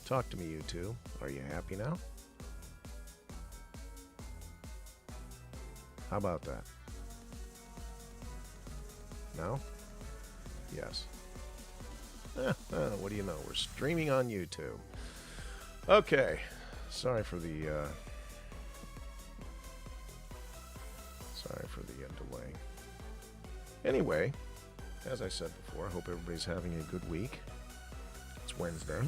Talk to me, you two. Are you happy now? How about that? No? Yes. What do you know? We're streaming on YouTube. Okay. Sorry for the delay. Anyway, as I said before, I hope everybody's having a good week. It's Wednesday.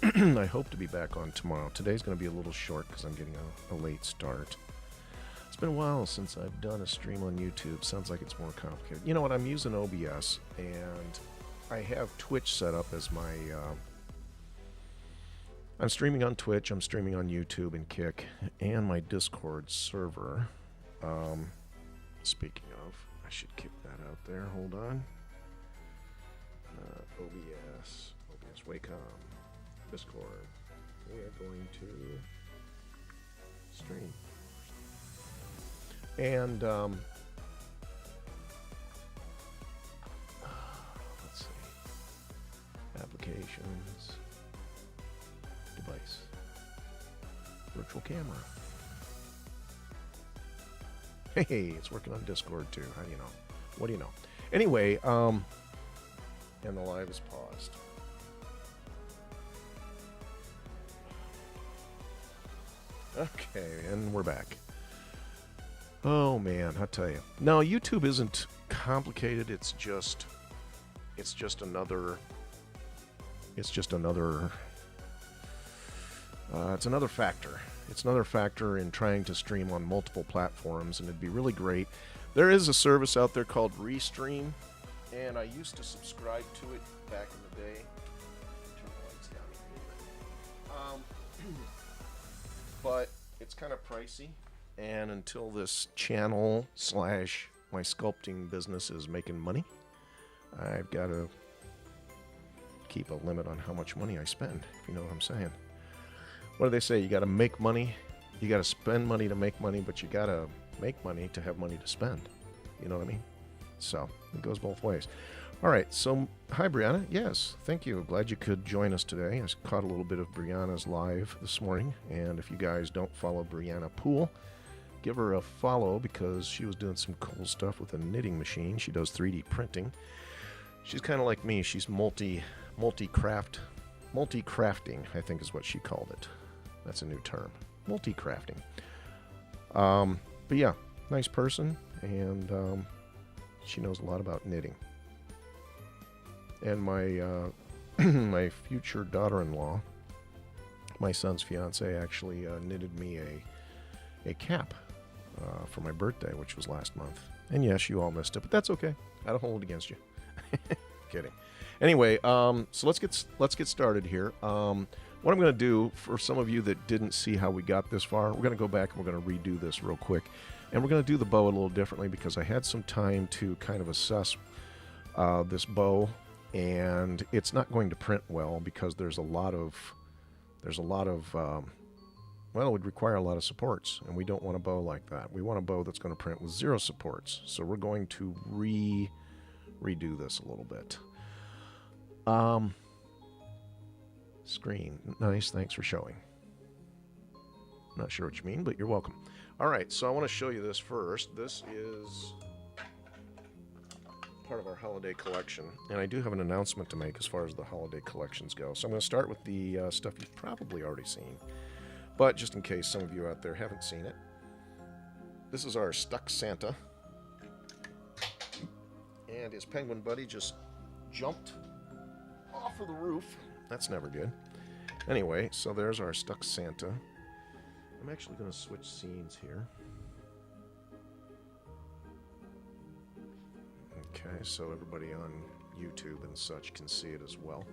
I hope to be back on tomorrow. Today's going to be a little short because I'm getting a late start. It's been a while since I've done a stream on YouTube. Sounds like it's more complicated. You know what? I'm using OBS, and I have Twitch set up as my... I'm streaming on Twitch, I'm streaming on YouTube and Kick, and my Discord server. Speaking of, I should kick that out there. Hold on. OBS, Wacom, Discord. We are going to stream. And, let's see. Applications. Device. Virtual camera. Hey, it's working on Discord too. How do you know? What do you know? Anyway, and the live is paused. Okay, and we're back. Oh man, I tell you. No, YouTube isn't complicated. It's just another. It's another factor. It's another factor in trying to stream on multiple platforms, and it'd be really great. There is a service out there called Restream, and I used to subscribe to it back in the day. Turn the lights down a little bit. But it's kind of pricey, and until this channel / my sculpting business is making money, I've got to keep a limit on how much money I spend, if you know what I'm saying. What do they say? You got to make money, you got to spend money to make money, but you got to make money to have money to spend. You know what I mean? So it goes both ways. All right. So hi, Brianna. Yes, thank you. Glad you could join us today. I caught a little bit of Brianna's live this morning, and if you guys don't follow Brianna Poole, give her a follow because she was doing some cool stuff with a knitting machine. She does 3D printing. She's kind of like me. She's multi-crafting, I think is what she called it. That's a new term. Multi-crafting. But yeah, nice person, and she knows a lot about knitting. And my my future daughter-in-law, my son's fiance, actually knitted me a cap for my birthday, which was last month. And yes, you all missed it, but that's okay. I don't hold it against you. Kidding. Anyway, so let's get started here. What I'm going to do, for some of you that didn't see how we got this far, we're going to go back and we're going to redo this real quick. And we're going to do the bow a little differently because I had some time to kind of assess this bow, and it's not going to print well because there's a lot of well, it would require a lot of supports, and we don't want a bow like that. We want a bow that's going to print with 0 supports. So we're going to redo this a little bit. Screen. Nice, thanks for showing. Not sure what you mean, but you're welcome. All right, so I want to show you this first. This is part of our holiday collection, and I do have an announcement to make as far as the holiday collections go. So I'm going to start with the stuff you've probably already seen, but just in case some of you out there haven't seen it, this is our stuck Santa, and his penguin buddy just jumped off of the roof. That's never good. Anyway, so there's our stuck Santa. I'm actually going to switch scenes here. Okay, so everybody on YouTube and such can see it as well.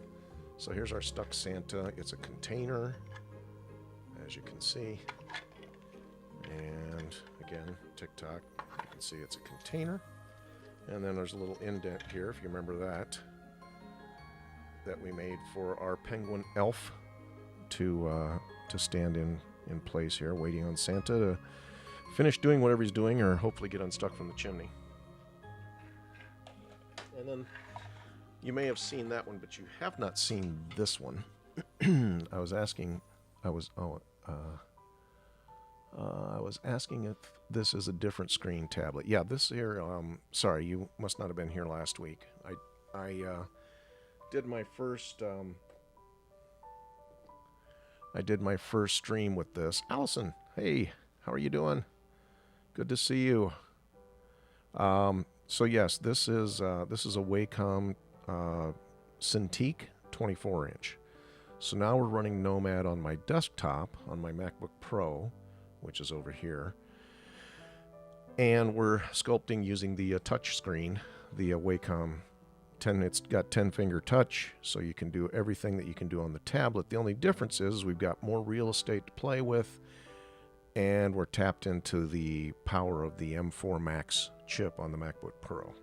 So here's our stuck Santa. It's a container, as you can see. And again, TikTok, you can see it's a container. And then there's a little indent here, if you remember that we made for our penguin elf to stand in place here, waiting on Santa to finish doing whatever he's doing, or hopefully get unstuck from the chimney. And then you may have seen that one, but you have not seen this one. I was asking, I was asking if this is a different screen tablet. Yeah, this here. Sorry, you must not have been here last week. I did my first. I did my first stream with this. Allison, hey, how are you doing? Good to see you. So yes, this is a Wacom Cintiq 24-inch. So now we're running Nomad on my desktop on my MacBook Pro, which is over here, and we're sculpting using the touch screen, the Wacom 10. It's got 10-finger touch, so you can do everything that you can do on the tablet. The only difference is we've got more real estate to play with, and we're tapped into the power of the M4 Max chip on the MacBook Pro.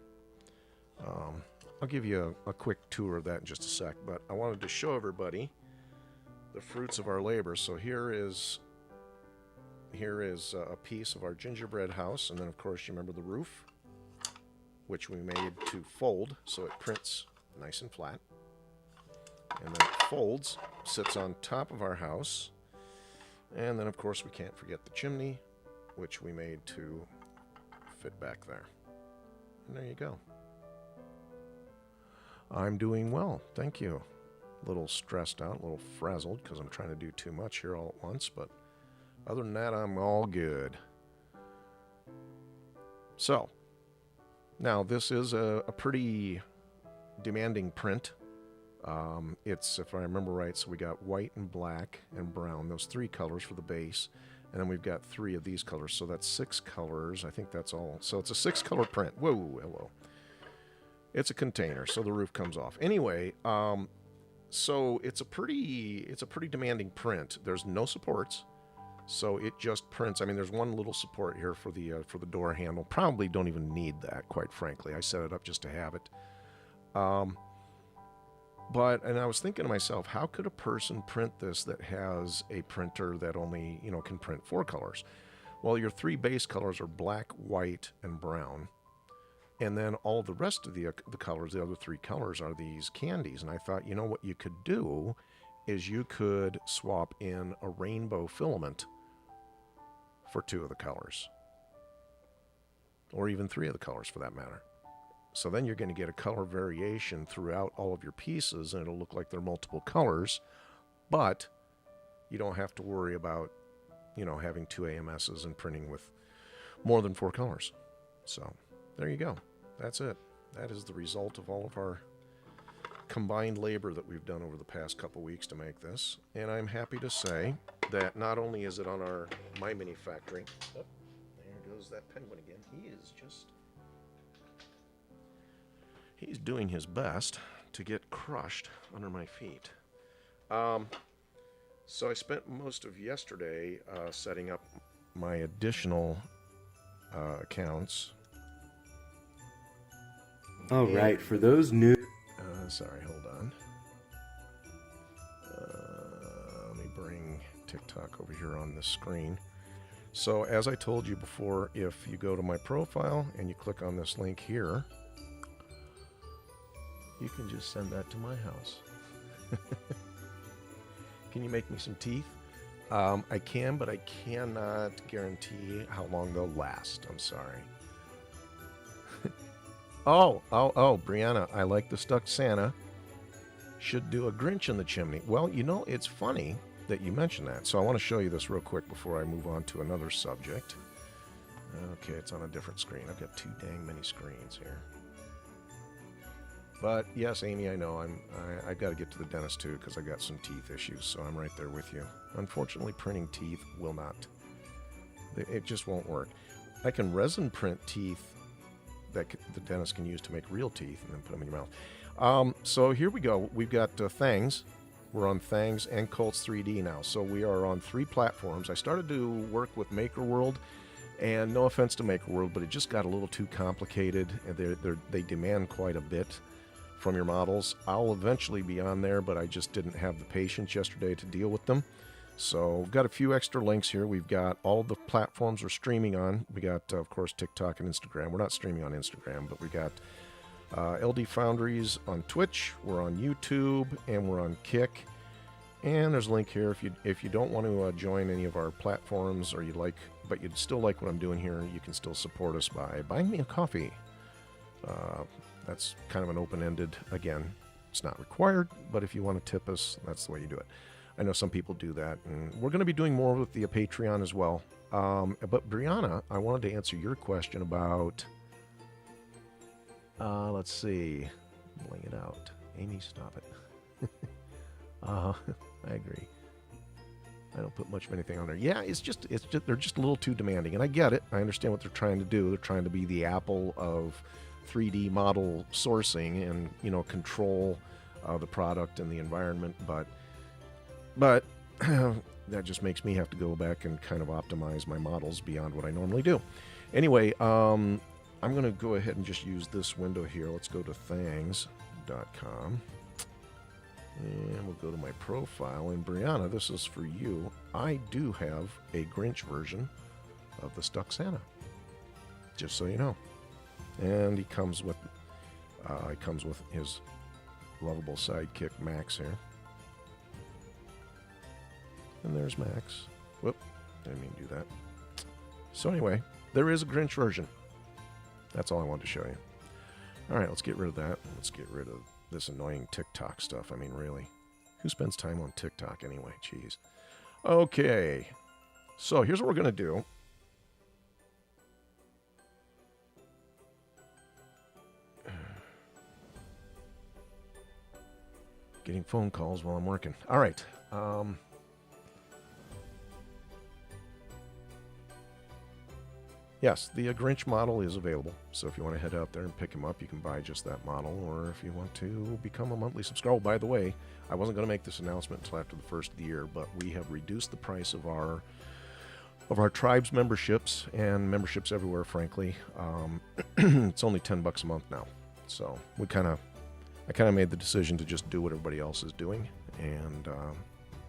I'll give you a quick tour of that in just a sec, but I wanted to show everybody the fruits of our labor. So here is a piece of our gingerbread house, and then of course you remember the roof, which we made to fold so it prints nice and flat, and then it folds, sits on top of our house, and then of course we can't forget the chimney, which we made to fit back there. And there you go. I'm doing well, thank you. A little stressed out, a little frazzled because I'm trying to do too much here all at once, but other than that, I'm all good. So, now this is a pretty demanding print. It's, if I remember right, so we got white and black and brown, those three colors for the base, and then we've got three of these colors, so that's 6 colors. I think that's all. So it's a 6-color print. Whoa, hello. It's a container, so the roof comes off. Anyway, so it's a pretty demanding print. There's no supports, so it just prints. I mean, there's one little support here for the door handle. Probably don't even need that, quite frankly. I set it up just to have it. And I was thinking to myself, how could a person print this that has a printer that only, can print 4 colors? Well, your 3 base colors are black, white, and brown. And then all the rest of the colors, the other 3 colors, are these candies. And I thought, what you could do is you could swap in a rainbow filament for 2 of the colors. Or even 3 of the colors, for that matter. So then you're going to get a color variation throughout all of your pieces, and it'll look like they're multiple colors. But you don't have to worry about, having 2 AMSs and printing with more than 4 colors. So there you go. That's it. That is the result of all of our combined labor that we've done over the past couple weeks to make this. And I'm happy to say that not only is it on my mini factory. Oh, there goes that penguin again. He's doing his best to get crushed under my feet. So I spent most of yesterday setting up my additional accounts. All right, for those new... Sorry, hold on. Let me bring TikTok over here on the screen. So as I told you before, if you go to my profile and you click on this link here, you can just send that to my house. Can you make me some teeth? I can, but I cannot guarantee how long they'll last. I'm sorry. Oh, Brianna, I like the stuck Santa. Should do a Grinch in the chimney. Well, it's funny that you mentioned that. So I want to show you this real quick before I move on to another subject. Okay, it's on a different screen. I've got 2 dang many screens here. But yes, Amy, I know I've got to get to the dentist too because I got some teeth issues. So I'm right there with you. Unfortunately, printing teeth will not. It just won't work. I can resin print teeth that the dentist can use to make real teeth and then put them in your mouth. So here we go. We've got Thangs. We're on Thangs and Colts 3D now. So we are on 3 platforms. I started to work with MakerWorld, and no offense to MakerWorld, but it just got a little too complicated. And they demand quite a bit from your models. I'll eventually be on there, but I just didn't have the patience yesterday to deal with them. So we've got a few extra links here. We've got all the platforms we're streaming on. We got, of course, TikTok and Instagram. We're not streaming on Instagram, but we got LD Foundries on Twitch. We're on YouTube, and we're on Kick. And there's a link here if you don't want to join any of our platforms, or but you'd still like what I'm doing here, you can still support us by buying me a coffee. That's kind of an open-ended, again, it's not required, but if you want to tip us, that's the way you do it. I know some people do that, and we're going to be doing more with the Patreon as well. But Brianna, I wanted to answer your question about, let's see, laying it out. Amy, stop it. I agree. I don't put much of anything on there. Yeah, it's just they're just a little too demanding, and I get it. I understand what they're trying to do. They're trying to be the Apple of 3D model sourcing and, you know, control the product and the environment, but that just makes me have to go back and kind of optimize my models beyond what I normally do. Anyway, I'm going to go ahead and just use this window here. Let's go to thangs.com. And we'll go to my profile. And Brianna, this is for you. I do have a Grinch version of the Stuck Santa, just so you know. And he comes with his lovable sidekick Max here. And there's Max. Whoop, didn't mean to do that. So anyway, there is a Grinch version. That's all I wanted to show you. All right, let's get rid of that. Let's get rid of this annoying TikTok stuff. I mean, really, who spends time on TikTok anyway? Jeez. Okay, so here's what we're gonna do. Getting phone calls while I'm working. All right. Yes, the Grinch model is available. So if you want to head out there and pick him up, you can buy just that model. Or if you want to become a monthly subscriber. Oh, by the way, I wasn't going to make this announcement until after the first of the year, but we have reduced the price of our tribes memberships and memberships everywhere, frankly. It's only $10 a month now. So I kind of made the decision to just do what everybody else is doing and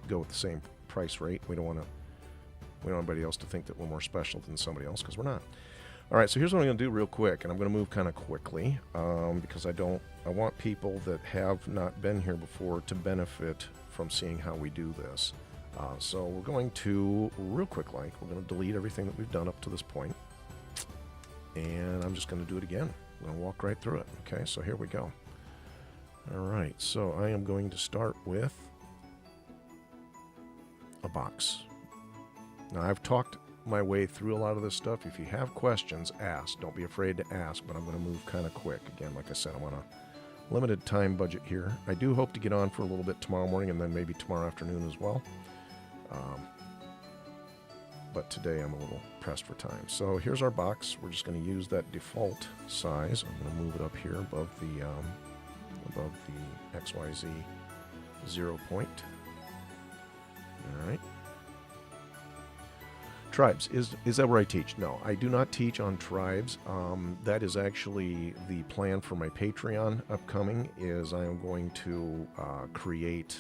go with the same price rate. We don't want anybody else to think that we're more special than somebody else, because we're not. All right, so here's what I'm going to do real quick, and I'm going to move kind of quickly because I want people that have not been here before to benefit from seeing how we do this. So we're going to, real quick, we're going to delete everything that we've done up to this point, and I'm just going to do it again. I'm going to walk right through it. Okay, so here we go. All right, so I am going to start with a box. Now, I've talked my way through a lot of this stuff. If you have questions, ask. Don't be afraid to ask, but I'm going to move kind of quick. Again, like I said, I'm on a limited time budget here. I do hope to get on for a little bit tomorrow morning and then maybe tomorrow afternoon as well. But today I'm a little pressed for time. So here's our box. We're just going to use that default size. I'm going to move it up here above the XYZ 0 point. All right. Tribes, is that where I teach? No, I do not teach on tribes. That is actually the plan for my Patreon upcoming, is I am going to create...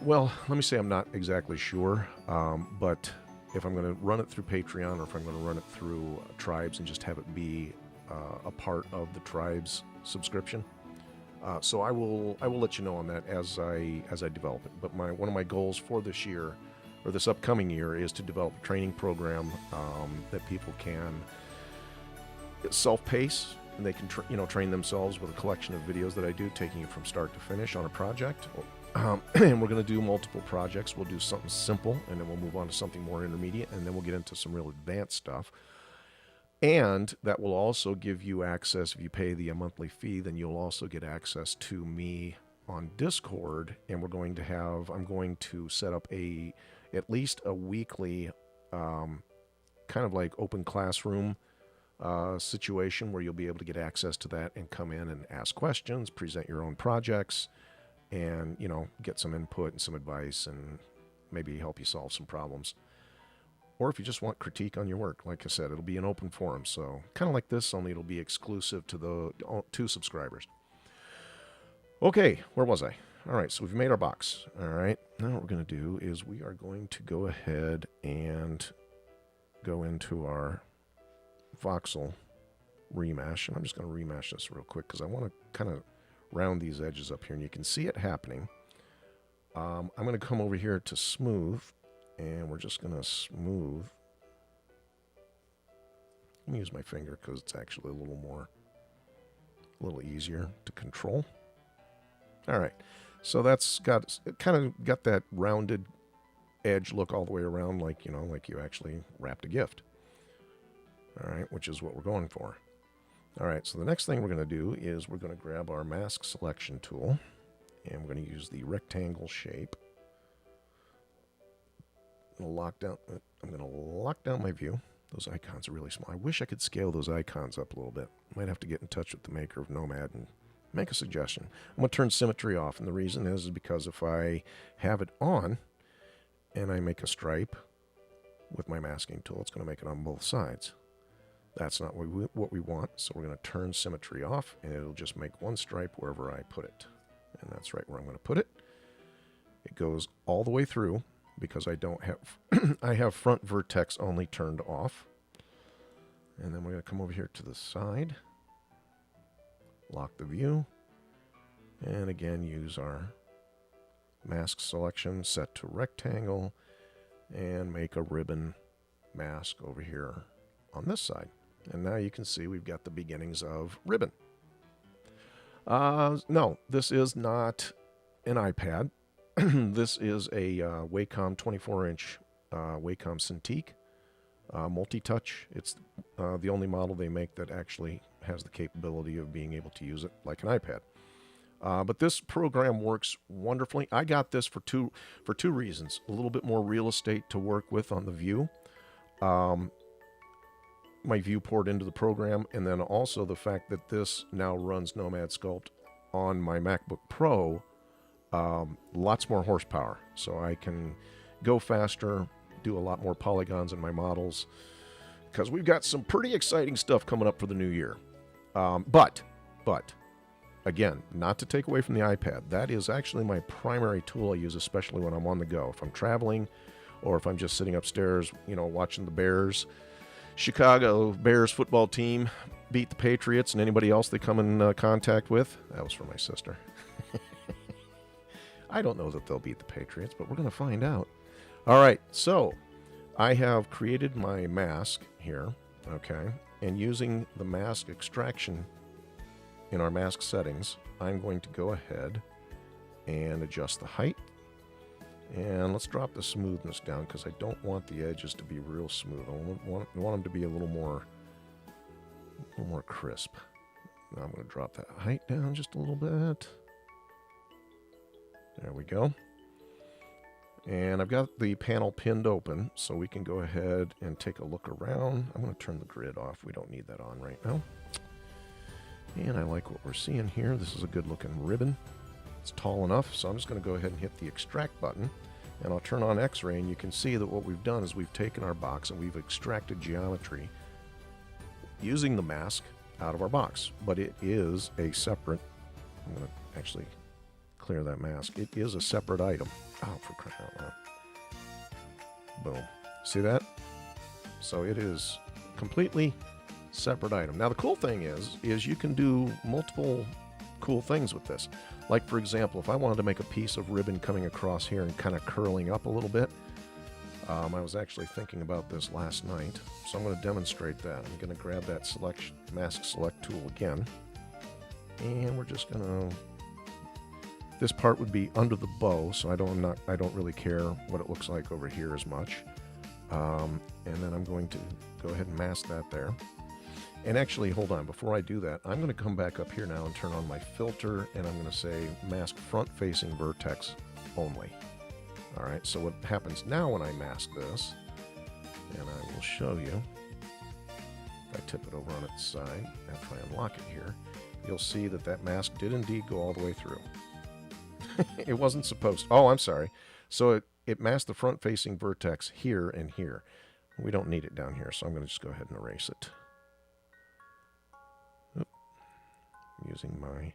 Well, let me say I'm not exactly sure, but if I'm going to run it through Patreon or if I'm going to run it through tribes and just have it be a part of the tribes subscription. So I will let you know on that as I develop it. But one of my goals for this year, or this upcoming year, is to develop a training program that people can self-pace, and they can train themselves with a collection of videos that I do, taking it from start to finish on a project. And we're going to do multiple projects. We'll do something simple, and then we'll move on to something more intermediate, and then we'll get into some real advanced stuff. And that will also give you access. If you pay the monthly fee, then you'll also get access to me on Discord, and I'm going to set up at least a weekly kind of like open classroom situation where you'll be able to get access to that and come in and ask questions, present your own projects, and get some input and some advice and maybe help you solve some problems. Or if you just want critique on your work, like I said, it'll be an open forum. So kind of like this, only it'll be exclusive to the 2 subscribers. Okay, where was I? All right, so we've made our box. All right, now what we're going to do is we are going to go ahead and go into our voxel remesh. And I'm just going to remesh this real quick because I want to kind of round these edges up here. And you can see it happening I'm going to come over here to smooth, and we're just going to smooth. Let me use my finger because it's actually a little easier to control. All right, so that's got, it kind of got that rounded edge look all the way around, like, you know, like you actually wrapped a gift. All right, which is what we're going for. All right, so the next thing we're going to do is we're going to grab our mask selection tool, and we're going to use the rectangle shape. I'm going to lock down my view. Those icons are really small. I wish I could scale those icons up a little bit. Might have to get in touch with the maker of Nomad and make a suggestion. I'm going to turn symmetry off, and the reason is because if I have it on and I make a stripe with my masking tool, it's going to make it on both sides. That's not what we want, so we're going to turn symmetry off, and it'll just make one stripe wherever I put it. And that's right where I'm going to put it. It goes all the way through because I don't have I have front vertex only turned off. And then we're going to come over here to the side, lock the view, and again use our mask selection set to rectangle and make a ribbon mask over here on this side. And now you can see we've got the beginnings of ribbon. No, this is not an iPad. This is a Wacom 24-inch Wacom Cintiq multi-touch. It's the only model they make that actually has the capability of being able to use it like an iPad. But this program works wonderfully. I got this for two reasons. A little bit more real estate to work with on the view. My viewport into the program, and then also the fact that this now runs Nomad Sculpt on my MacBook Pro. Lots more horsepower, so I can go faster, do a lot more polygons in my models, because we've got some pretty exciting stuff coming up for the new year. But again, not to take away from the iPad, that is actually my primary tool I use, especially when I'm on the go. If I'm traveling, or if I'm just sitting upstairs, you know, watching the Chicago Bears football team beat the Patriots and anybody else they come in contact with. That was for my sister. I don't know that they'll beat the Patriots, but we're going to find out. All right, so I have created my mask here, okay, and using the mask extraction in our mask settings, I'm going to go ahead and adjust the height. And let's drop the smoothness down because I don't want the edges to be real smooth. I want them to be a little more crisp. Now I'm going to drop that height down just a little bit. There we go. And I've got the panel pinned open, so we can go ahead and take a look around. I'm going to turn the grid off. We don't need that on right now. And I like what we're seeing here. This is a good looking ribbon. It's tall enough, so I'm just going to go ahead and hit the extract button, and I'll turn on X-ray, and you can see that what we've done is we've taken our box and we've extracted geometry using the mask out of our box. But it is a separate, I'm going to actually clear that mask. It is a separate item. Oh, for crying out loud. Boom. See that? So it is completely separate item. Now the cool thing is you can do multiple cool things with this. Like, for example, if I wanted to make a piece of ribbon coming across here and kind of curling up a little bit, I was actually thinking about this last night, so I'm going to demonstrate that. I'm going to grab that mask select tool again, and we're just going to, this part would be under the bow, so I don't really care what it looks like over here as much. And then I'm going to go ahead and mask that there. And actually, hold on, before I do that, I'm going to come back up here now and turn on my filter, and I'm going to say mask front-facing vertex only. All right, so what happens now when I mask this, and I will show you, if I tip it over on its side, after I unlock it here, you'll see that that mask did indeed go all the way through. It wasn't supposed to. Oh, I'm sorry. So it masked the front-facing vertex here and here. We don't need it down here, so I'm going to just go ahead and erase it. Using I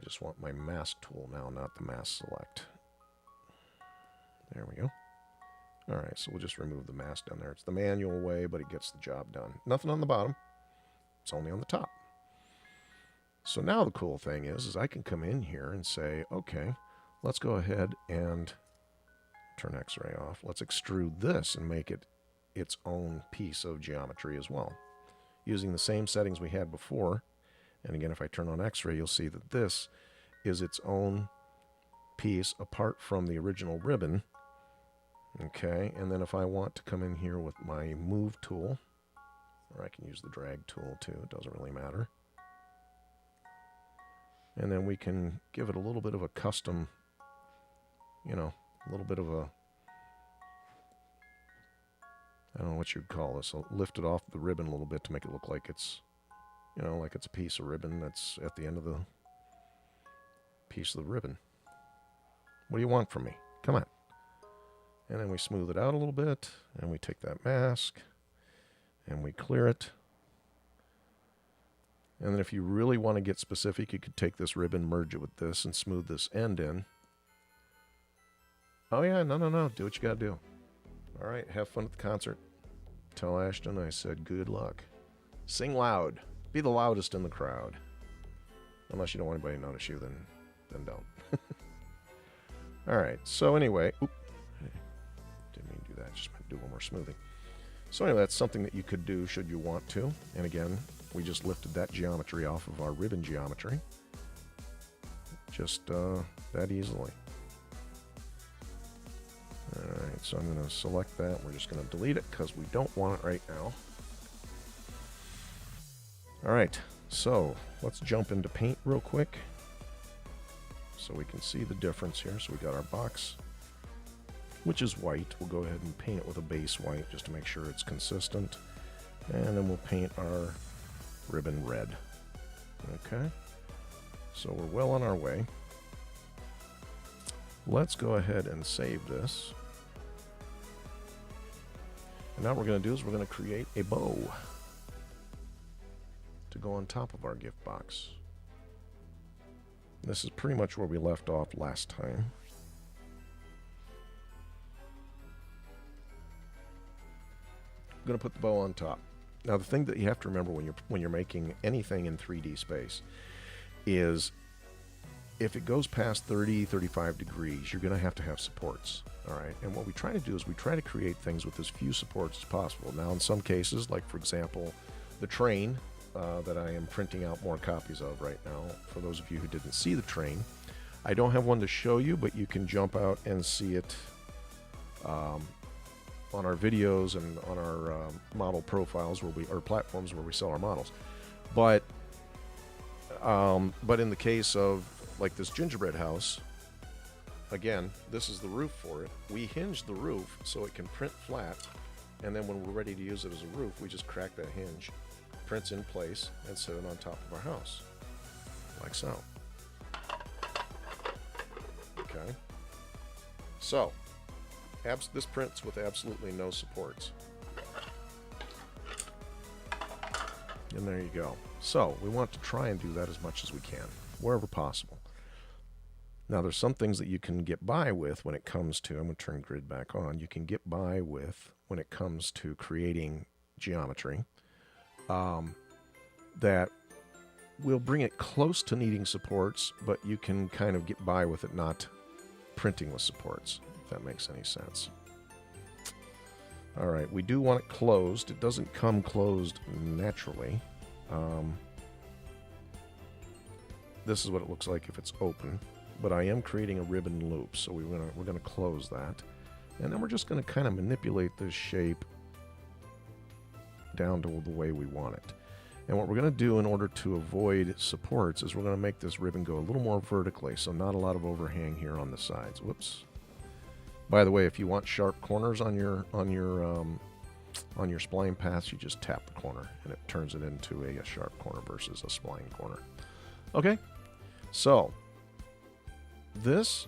just want my mask tool now, not the mask select. There we go. All right, so we'll just remove the mask down there. It's the manual way, but it gets the job done. Nothing on the bottom. It's only on the top. So now the cool thing is I can come in here and say, okay, let's go ahead and turn X-ray off. Let's extrude this and make it its own piece of geometry as well, using the same settings we had before. And again, if I turn on X-ray, you'll see that this is its own piece apart from the original ribbon. Okay, and then if I want to come in here with my move tool, or I can use the drag tool too, it doesn't really matter. And then we can give it a little bit of a custom, you know, a little bit of a, I don't know what you'd call this. I'll lift it off the ribbon a little bit to make it look like it's, you know, like it's a piece of ribbon that's at the end of the piece of the ribbon. What do you want from me? Come on. And then we smooth it out a little bit, and we take that mask, and we clear it. And then if you really want to get specific, you could take this ribbon, merge it with this, and smooth this end in. Oh yeah, no, do what you gotta do. All right, have fun at the concert. Tell Ashton I said good luck. Sing loud. Be the loudest in the crowd. Unless you don't want anybody to notice you, then don't. All right, so anyway, didn't mean to do that, just meant to do one more smoothing. So anyway, that's something that you could do should you want to. And again, we just lifted that geometry off of our ribbon geometry. Just that easily. Alright, so I'm going to select that. We're just going to delete it because we don't want it right now. Alright, so let's jump into paint real quick so we can see the difference here. So we got our box, which is white. We'll go ahead and paint it with a base white just to make sure it's consistent. And then we'll paint our ribbon red. Okay, so we're well on our way. Let's go ahead and save this. And now what we're going to do is we're going to create a bow to go on top of our gift box. This is pretty much where we left off last time. I'm going to put the bow on top. Now the thing that you have to remember when you're making anything in 3D space is if it goes past 35 degrees, you're going to have supports. All right, and what we try to do is we try to create things with as few supports as possible. Now in some cases, like for example, the train that I am printing out more copies of right now, for those of you who didn't see the train, I don't have one to show you, but you can jump out and see it on our videos and on our model profiles or platforms where we sell our models. But in the case of like this gingerbread house, again, this is the roof for it. We hinge the roof so it can print flat, and then when we're ready to use it as a roof, we just crack that hinge, prints in place, and set it on top of our house, like so. Okay. So, this prints with absolutely no supports. And there you go. So, we want to try and do that as much as we can, wherever possible. Now, there's some things that you can get by with when it comes to, I'm going to turn grid back on, you can get by with when it comes to creating geometry that will bring it close to needing supports, but you can kind of get by with it not printing with supports, if that makes any sense. All right, we do want it closed. It doesn't come closed naturally. This is what it looks like if it's open, but I am creating a ribbon loop, so we're gonna close that, and then we're just gonna kind of manipulate this shape down to the way we want it. And what we're going to do in order to avoid supports is we're going to make this ribbon go a little more vertically, so not a lot of overhang here on the sides. Whoops. By the way, if you want sharp corners on your spline paths, you just tap the corner and it turns it into a sharp corner versus a spline corner. Okay, so this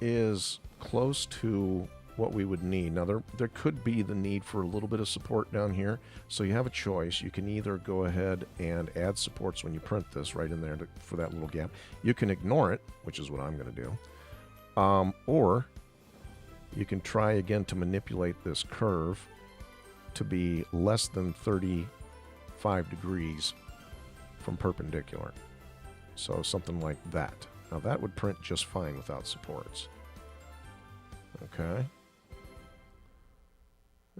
is close to what we would need. Now there could be the need for a little bit of support down here, so you have a choice. You can either go ahead and add supports when you print this right in there for that little gap. You can ignore it, which is what I'm going to do, or you can try again to manipulate this curve to be less than 35 degrees from perpendicular, so something like that. Now that would print just fine without supports. Okay.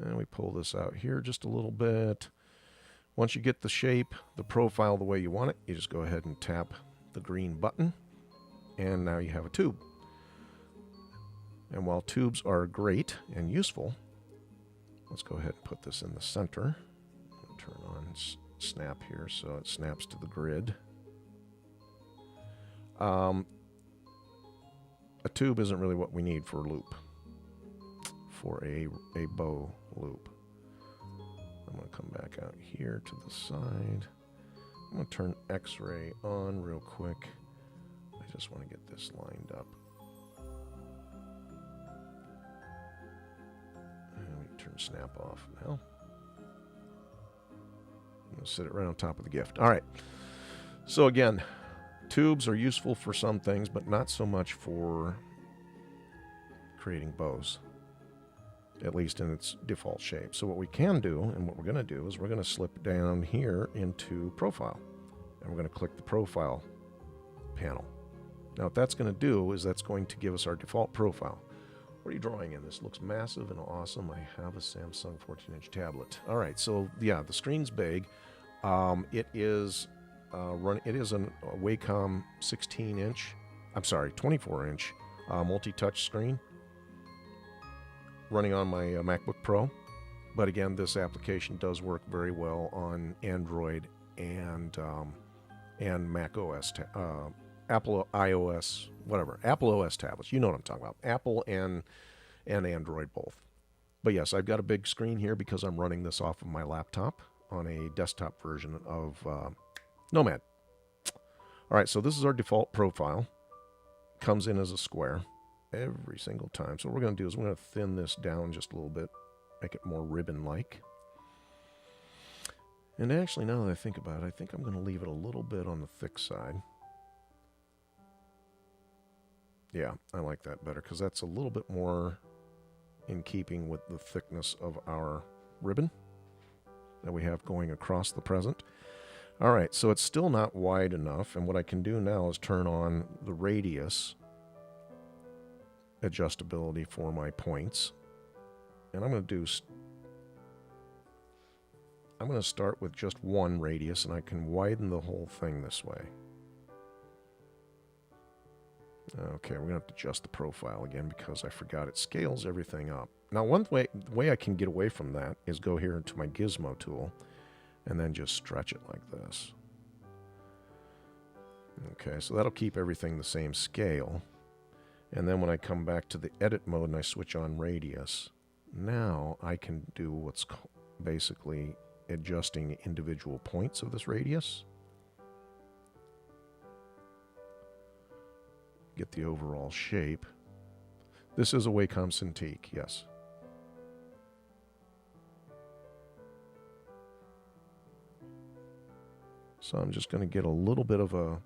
And we pull this out here just a little bit. Once you get the shape, the profile the way you want it, you just go ahead and tap the green button, and now you have a tube. And while tubes are great and useful, let's go ahead and put this in the center. Turn on snap here so it snaps to the grid. A tube isn't really what we need for a loop, for a bow loop. I'm going to come back out here to the side. I'm going to turn X-ray on real quick. I just want to get this lined up. And we turn snap off now. I'm going to sit it right on top of the gift. All right. So again, tubes are useful for some things, but not so much for creating bows, at least in its default shape. So what we can do, and what we're going to do, is we're going to slip down here into Profile, and we're going to click the Profile panel. Now what that's going to do is that's going to give us our default profile. What are you drawing in? This looks massive and awesome. I have a Samsung 14-inch tablet. All right, so yeah, the screen's big. It is a Wacom 16-inch, I'm sorry, 24-inch multi-touch screen running on my MacBook Pro. But again, this application does work very well on Android and Mac OS, Apple iOS, whatever, Apple OS tablets. You know what I'm talking about. Apple and Android both. But yes, I've got a big screen here because I'm running this off of my laptop on a desktop version of Nomad. All right, so this is our default profile. Comes in as a square every single time. So what we're going to do is we're going to thin this down just a little bit, make it more ribbon-like. And actually, now that I think about it, I think I'm going to leave it a little bit on the thick side. Yeah, I like that better because that's a little bit more in keeping with the thickness of our ribbon that we have going across the present. All right, so it's still not wide enough, and what I can do now is turn on the radius adjustability for my points. And I'm going to start with just one radius, and I can widen the whole thing this way. Okay, we're going to have to adjust the profile again because I forgot it scales everything up. Now, one way I can get away from that is go here into my gizmo tool and then just stretch it like this. Okay, so that'll keep everything the same scale. And then when I come back to the edit mode and I switch on radius, now I can do what's basically adjusting individual points of this radius. Get the overall shape. This is a Wacom Cintiq, yes. So I'm just going to get a little bit of a,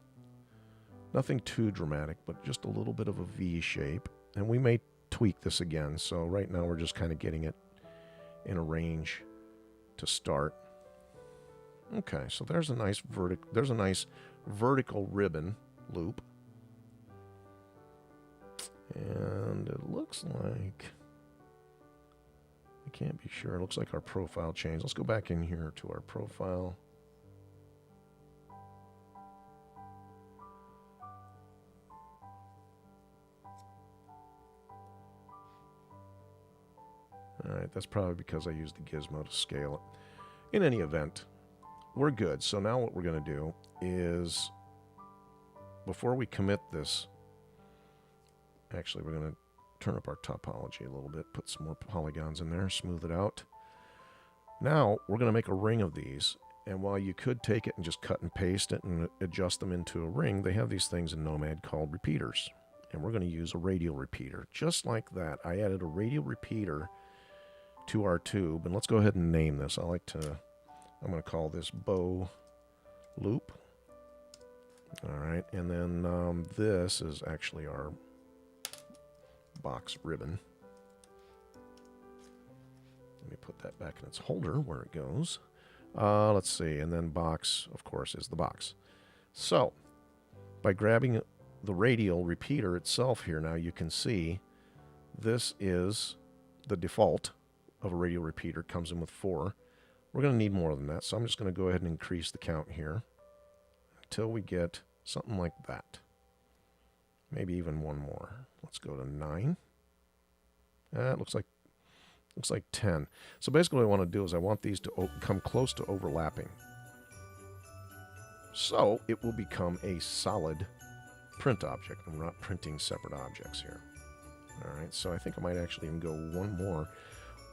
nothing too dramatic, but just a little bit of a V shape. And we may tweak this again. So right now we're just kind of getting it in a range to start. Okay, so there's a nice vertical ribbon loop. And it looks like, I can't be sure, it looks like our profile changed. Let's go back in here to our profile. Alright, that's probably because I used the gizmo to scale it. In any event, we're good. So now what we're going to do is, before we commit this, actually, we're going to turn up our topology a little bit, put some more polygons in there, smooth it out. Now, we're going to make a ring of these, and while you could take it and just cut and paste it and adjust them into a ring, they have these things in Nomad called repeaters. And we're going to use a radial repeater. Just like that, I added a radial repeater to our tube, and let's go ahead and name this. I'm going to call this bow loop. All right, and then this is actually our box ribbon. Let me put that back in its holder where it goes. Let's see, and then box, of course, is the box. So, by grabbing the radial repeater itself here, now you can see this is the default of a radial repeater. It comes in with 4. We're going to need more than that, so I'm just going to go ahead and increase the count here until we get something like that. Maybe even one more. Let's go to 9. It looks like 10. So basically what I want to do is I want these to come close to overlapping. So it will become a solid print object, and we're not printing separate objects here. Alright, so I think I might actually even go one more.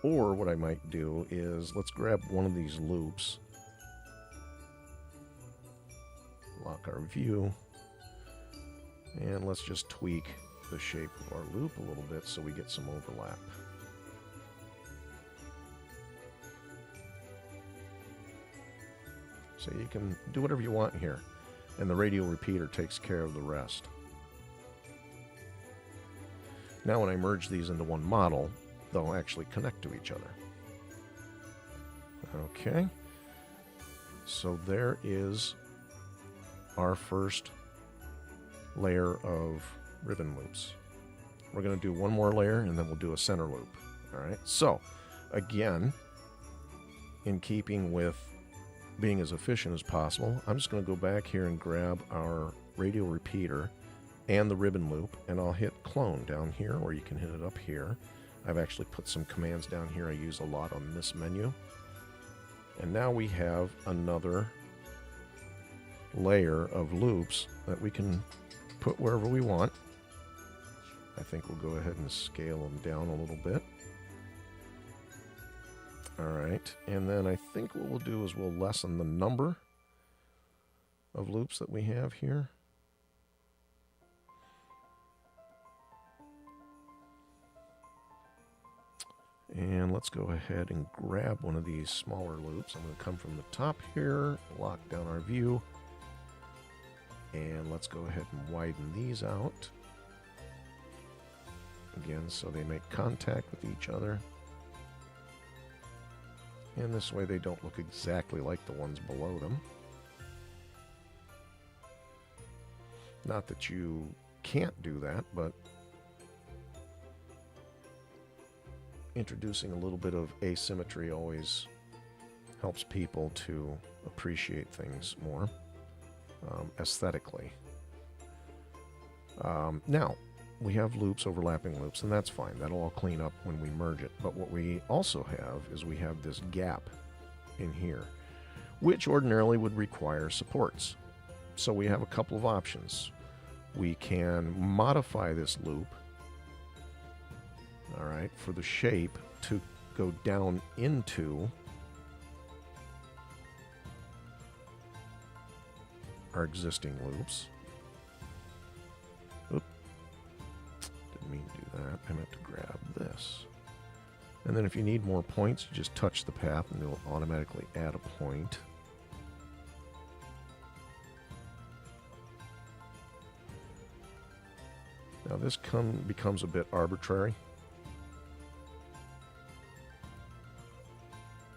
Or what I might do is, let's grab one of these loops, lock our view, and let's just tweak the shape of our loop a little bit so we get some overlap. So you can do whatever you want here, and the radial repeater takes care of the rest. Now when I merge these into one model, they'll actually connect to each other. Okay, so there is our first layer of ribbon loops. We're going to do one more layer and then we'll do a center loop. Alright, so again, in keeping with being as efficient as possible, I'm just going to go back here and grab our radial repeater and the ribbon loop, and I'll hit clone down here, or you can hit it up here. I've actually put some commands down here I use a lot on this menu. And now we have another layer of loops that we can put wherever we want. I think we'll go ahead and scale them down a little bit. Alright, and then I think what we'll do is we'll lessen the number of loops that we have here. And let's go ahead and grab one of these smaller loops. I'm going to come from the top here, lock down our view, and let's go ahead and widen these out. Again, so they make contact with each other. And this way they don't look exactly like the ones below them. Not that you can't do that, but introducing a little bit of asymmetry always helps people to appreciate things more aesthetically. Now, we have loops, overlapping loops, and that's fine. That'll all clean up when we merge it. But what we also have is we have this gap in here, which ordinarily would require supports. So we have a couple of options. We can modify this loop, all right, for the shape to go down into our existing loops. Oop. Didn't mean to do that. I meant to grab this. And then if you need more points, you just touch the path and it'll automatically add a point. Now this becomes a bit arbitrary,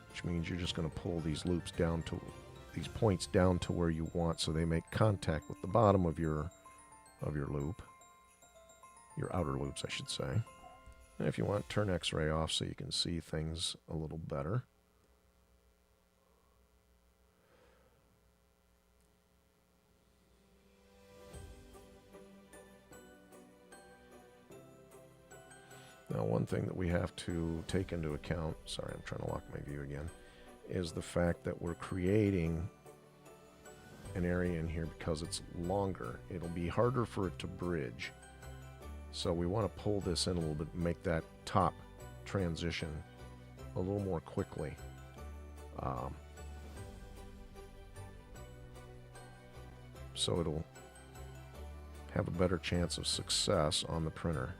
which means you're just going to pull these loops down to these points down to where you want, so they make contact with the bottom of your loop, your outer loops, I should say. And if you want, turn X-ray off so you can see things a little better. Now, one thing that we have to take into account, sorry, I'm trying to lock my view again, is the fact that we're creating an area in here because it's longer. It'll be harder for it to bridge. So we want to pull this in a little bit and make that top transition a little more quickly. So it'll have a better chance of success on the printer.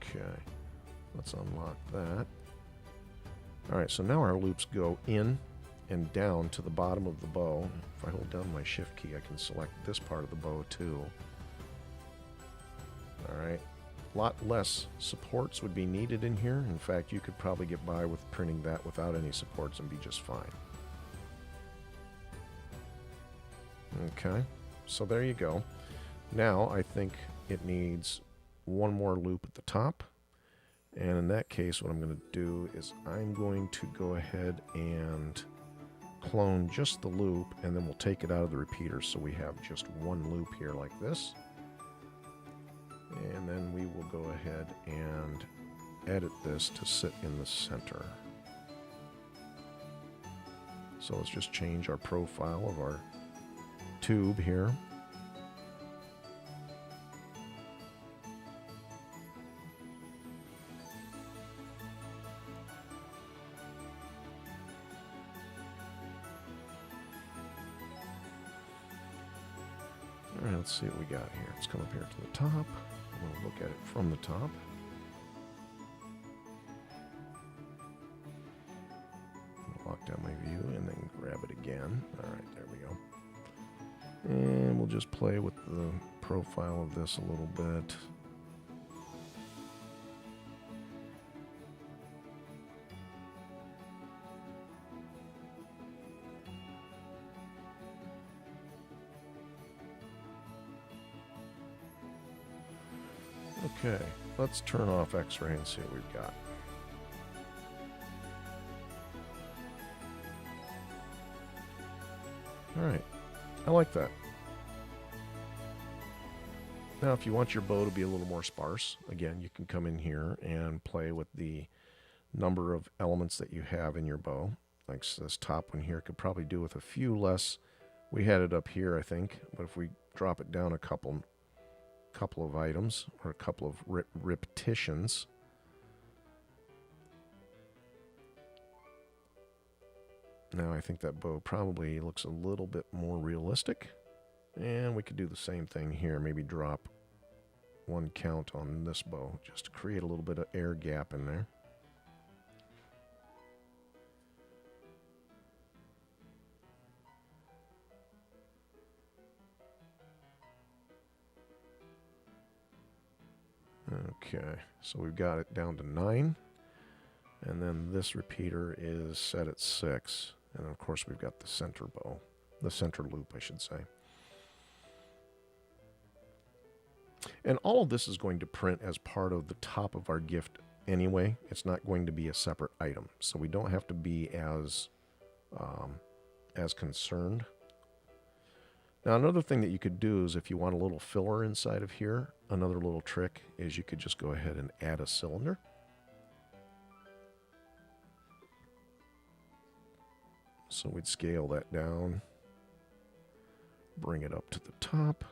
Okay, let's unlock that. Alright, so now our loops go in and down to the bottom of the bow. If I hold down my shift key, I can select this part of the bow too. Alright, lot less supports would be needed in here. In fact, you could probably get by with printing that without any supports and be just fine. Okay, so there you go. Now I think it needs one more loop at the top. And in that case, what I'm going to do is I'm going to go ahead and clone just the loop, and then we'll take it out of the repeater so we have just one loop here like this. And then we will go ahead and edit this to sit in the center. So let's just change our profile of our tube here. Alright, let's see what we got here. Let's come up here to the top. We'll look at it from the top. Lock down my view and then grab it again. Alright, there we go. And we'll just play with the profile of this a little bit. Okay, let's turn off X-ray and see what we've got. Alright, I like that. Now if you want your bow to be a little more sparse, again, you can come in here and play with the number of elements that you have in your bow. Like this top one here could probably do with a few less. We had it up here, I think, but if we drop it down a couple of items, or a couple of repetitions. Now I think that bow probably looks a little bit more realistic. And we could do the same thing here, maybe drop one count on this bow, just to create a little bit of air gap in there. Okay, so we've got it down to 9, and then this repeater is set at 6, and of course we've got the center bow, the center loop, I should say. And all of this is going to print as part of the top of our gift anyway. It's not going to be a separate item, so we don't have to be as concerned. Now another thing that you could do is if you want a little filler inside of here, another little trick is you could just go ahead and add a cylinder. So we'd scale that down, bring it up to the top,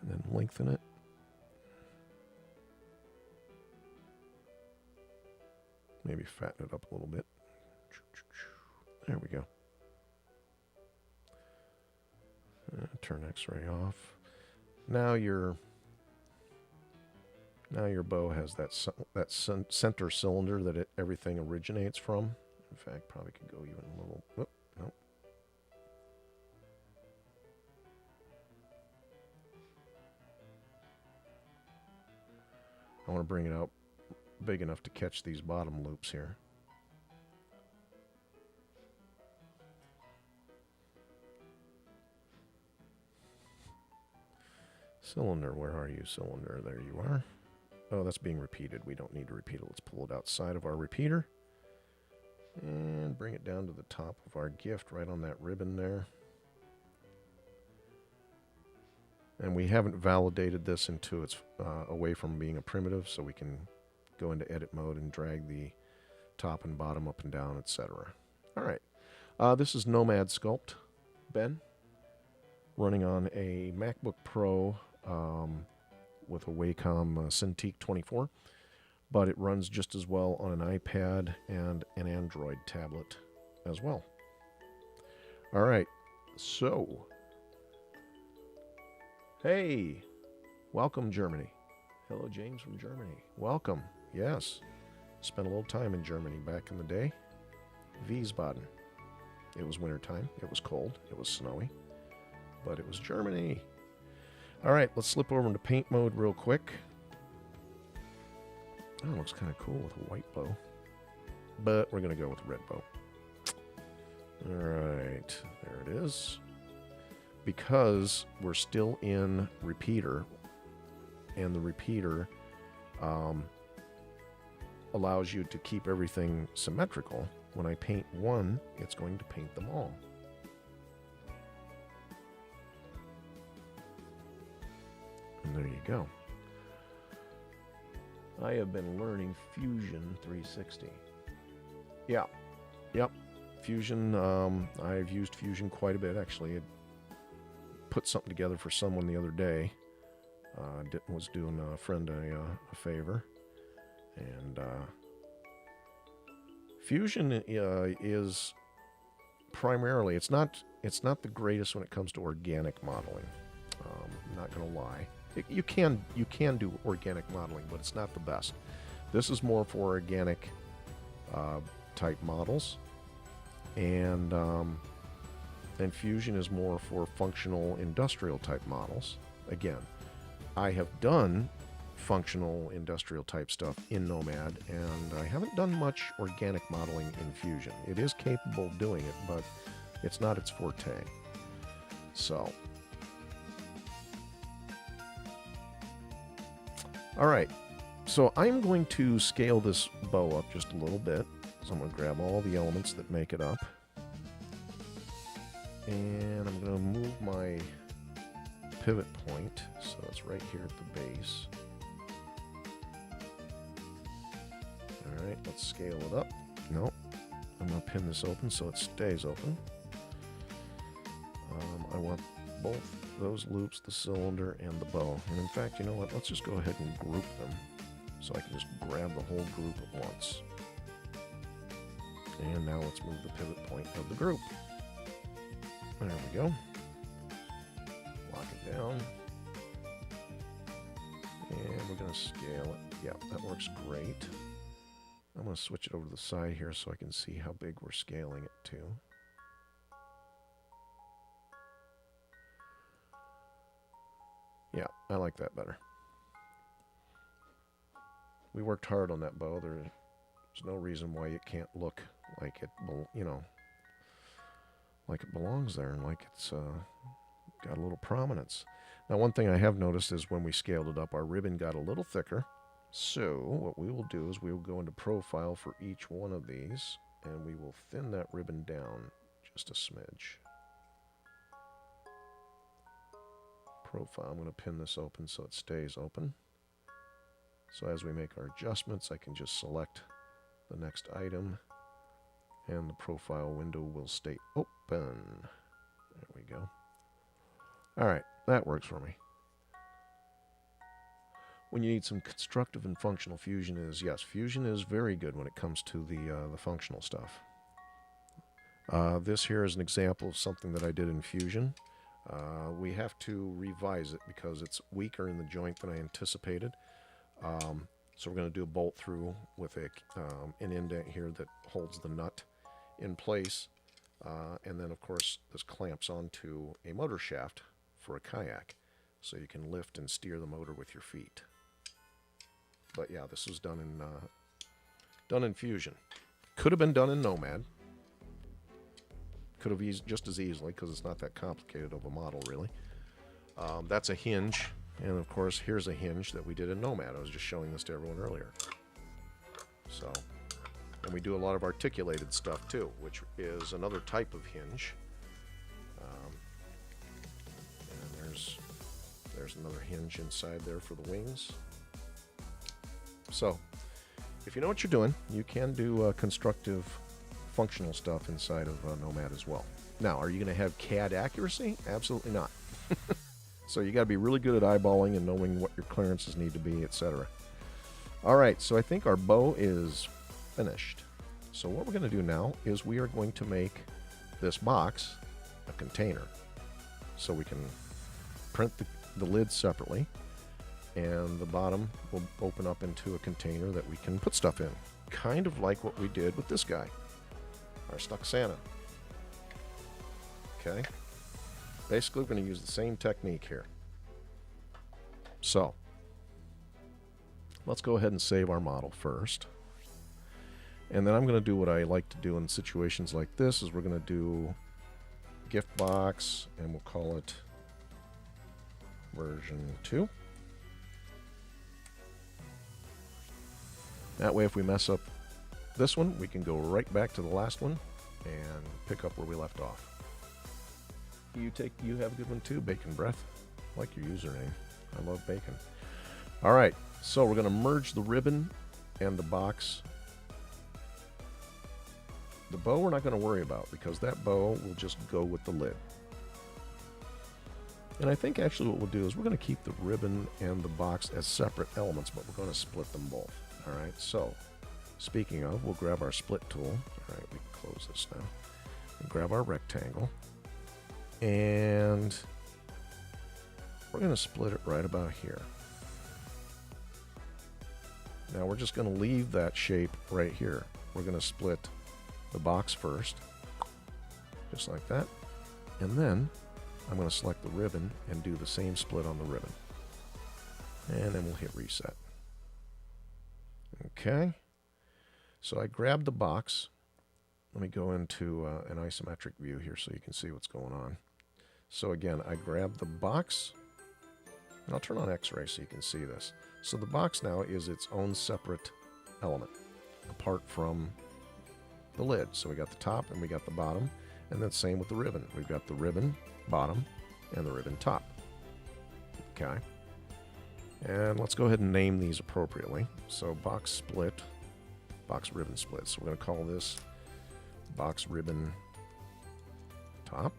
and then lengthen it. Maybe fatten it up a little bit. There we go. Turn X-ray off. Now your bow has that center cylinder that everything originates from. In fact, probably could go even a little. Whoop, nope. I want to bring it out big enough to catch these bottom loops here. Cylinder, where are you, cylinder? There you are. Oh, that's being repeated. We don't need to repeat it. Let's pull it outside of our repeater. And bring it down to the top of our gift, right on that ribbon there. And we haven't validated this into its away from being a primitive, so we can go into edit mode and drag the top and bottom up and down, etc. All right. This is Nomad Sculpt, Ben, running on a MacBook Pro with a Wacom Cintiq 24, but it runs just as well on an iPad and an Android tablet as well. All right, so, hey, welcome Germany. Hello, James from Germany. Welcome. Yes, spent a little time in Germany back in the day. Wiesbaden. It was wintertime. It was cold. It was snowy. But it was Germany. All right, let's slip over into paint mode real quick. Oh, it looks kind of cool with a white bow. But we're going to go with a red bow. All right, there it is. Because we're still in repeater, and the repeater allows you to keep everything symmetrical, when I paint one, it's going to paint them all. And there you go. I have been learning Fusion 360. Yeah. Yep. Fusion, I've used Fusion quite a bit, actually. I put something together for someone the other day. Was doing a friend a favor. And Fusion is primarily, it's not the greatest when it comes to organic modeling. I'm not going to lie. You can do organic modeling, but it's not the best. This is more for organic type models, and Fusion is more for functional industrial type models. Again, I have done functional industrial type stuff in Nomad, and I haven't done much organic modeling in Fusion. It is capable of doing it, but it's not its forte. So, all right, so I'm going to scale this bow up just a little bit. So I'm going to grab all the elements that make it up, and I'm going to move my pivot point, so it's right here at the base. Alright, let's scale it up. Nope. I'm going to pin this open so it stays open. I want both those loops, the cylinder, and the bow. And in fact, you know what? Let's just go ahead and group them so I can just grab the whole group at once. And now let's move the pivot point of the group. There we go. Lock it down. And we're going to scale it. Yep, that works great. I'm going to switch it over to the side here so I can see how big we're scaling it to. Yeah, I like that better. We worked hard on that bow. There's no reason why it can't look like it, you know, like it belongs there and like it's got a little prominence. Now, one thing I have noticed is when we scaled it up, our ribbon got a little thicker. So what we will do is we will go into profile for each one of these, and we will thin that ribbon down just a smidge. Profile, I'm going to pin this open so it stays open. So as we make our adjustments, I can just select the next item, and the profile window will stay open. There we go. All right, that works for me. When you need some constructive and functional Fusion is, yes, Fusion is very good when it comes to the functional stuff. This here is an example of something that I did in Fusion. We have to revise it because it's weaker in the joint than I anticipated. So we're going to do a bolt through with an indent here that holds the nut in place. And then, of course, this clamps onto a motor shaft for a kayak. So you can lift and steer the motor with your feet. But yeah, this was done in Fusion. Could have been done in Nomad. Could have just as easily, because it's not that complicated of a model, really. That's a hinge, and of course, here's a hinge that we did in Nomad. I was just showing this to everyone earlier. So, and we do a lot of articulated stuff too, which is another type of hinge. And there's another hinge inside there for the wings. So, if you know what you're doing, you can do constructive, functional stuff inside of Nomad as well. Now, are you going to have CAD accuracy? Absolutely not. So you got to be really good at eyeballing and knowing what your clearances need to be, etc. All right, so I think our bow is finished. So what we're going to do now is we are going to make this box a container. So we can print the lid separately, and the bottom will open up into a container that we can put stuff in. Kind of like what we did with this guy, our stuck Santa. Okay. Basically, we're going to use the same technique here. So let's go ahead and save our model first. And then I'm going to do what I like to do in situations like this, is we're going to do gift box, and we'll call it version 2. That way if we mess up this one, we can go right back to the last one and pick up where we left off. You have a good one too, Bacon Breath. I like your username. I love bacon. Alright, so we're going to merge the ribbon and the box. The bow we're not going to worry about, because that bow will just go with the lid. And I think actually what we'll do is we're going to keep the ribbon and the box as separate elements, but we're going to split them both. Alright, so speaking of, we'll grab our split tool. Alright, we can close this now. And grab our rectangle. And we're going to split it right about here. Now we're just going to leave that shape right here. We're going to split the box first, just like that. And then I'm going to select the ribbon and do the same split on the ribbon. And then we'll hit reset. Okay. So I grabbed the box. Let me go into an isometric view here so you can see what's going on. So again, I grabbed the box, and I'll turn on X-ray so you can see this. So the box now is its own separate element, apart from the lid. So we got the top and we got the bottom, and then same with the ribbon. We've got the ribbon bottom and the ribbon top. Okay. And let's go ahead and name these appropriately. So box split, box ribbon split. So we're going to call this box ribbon top.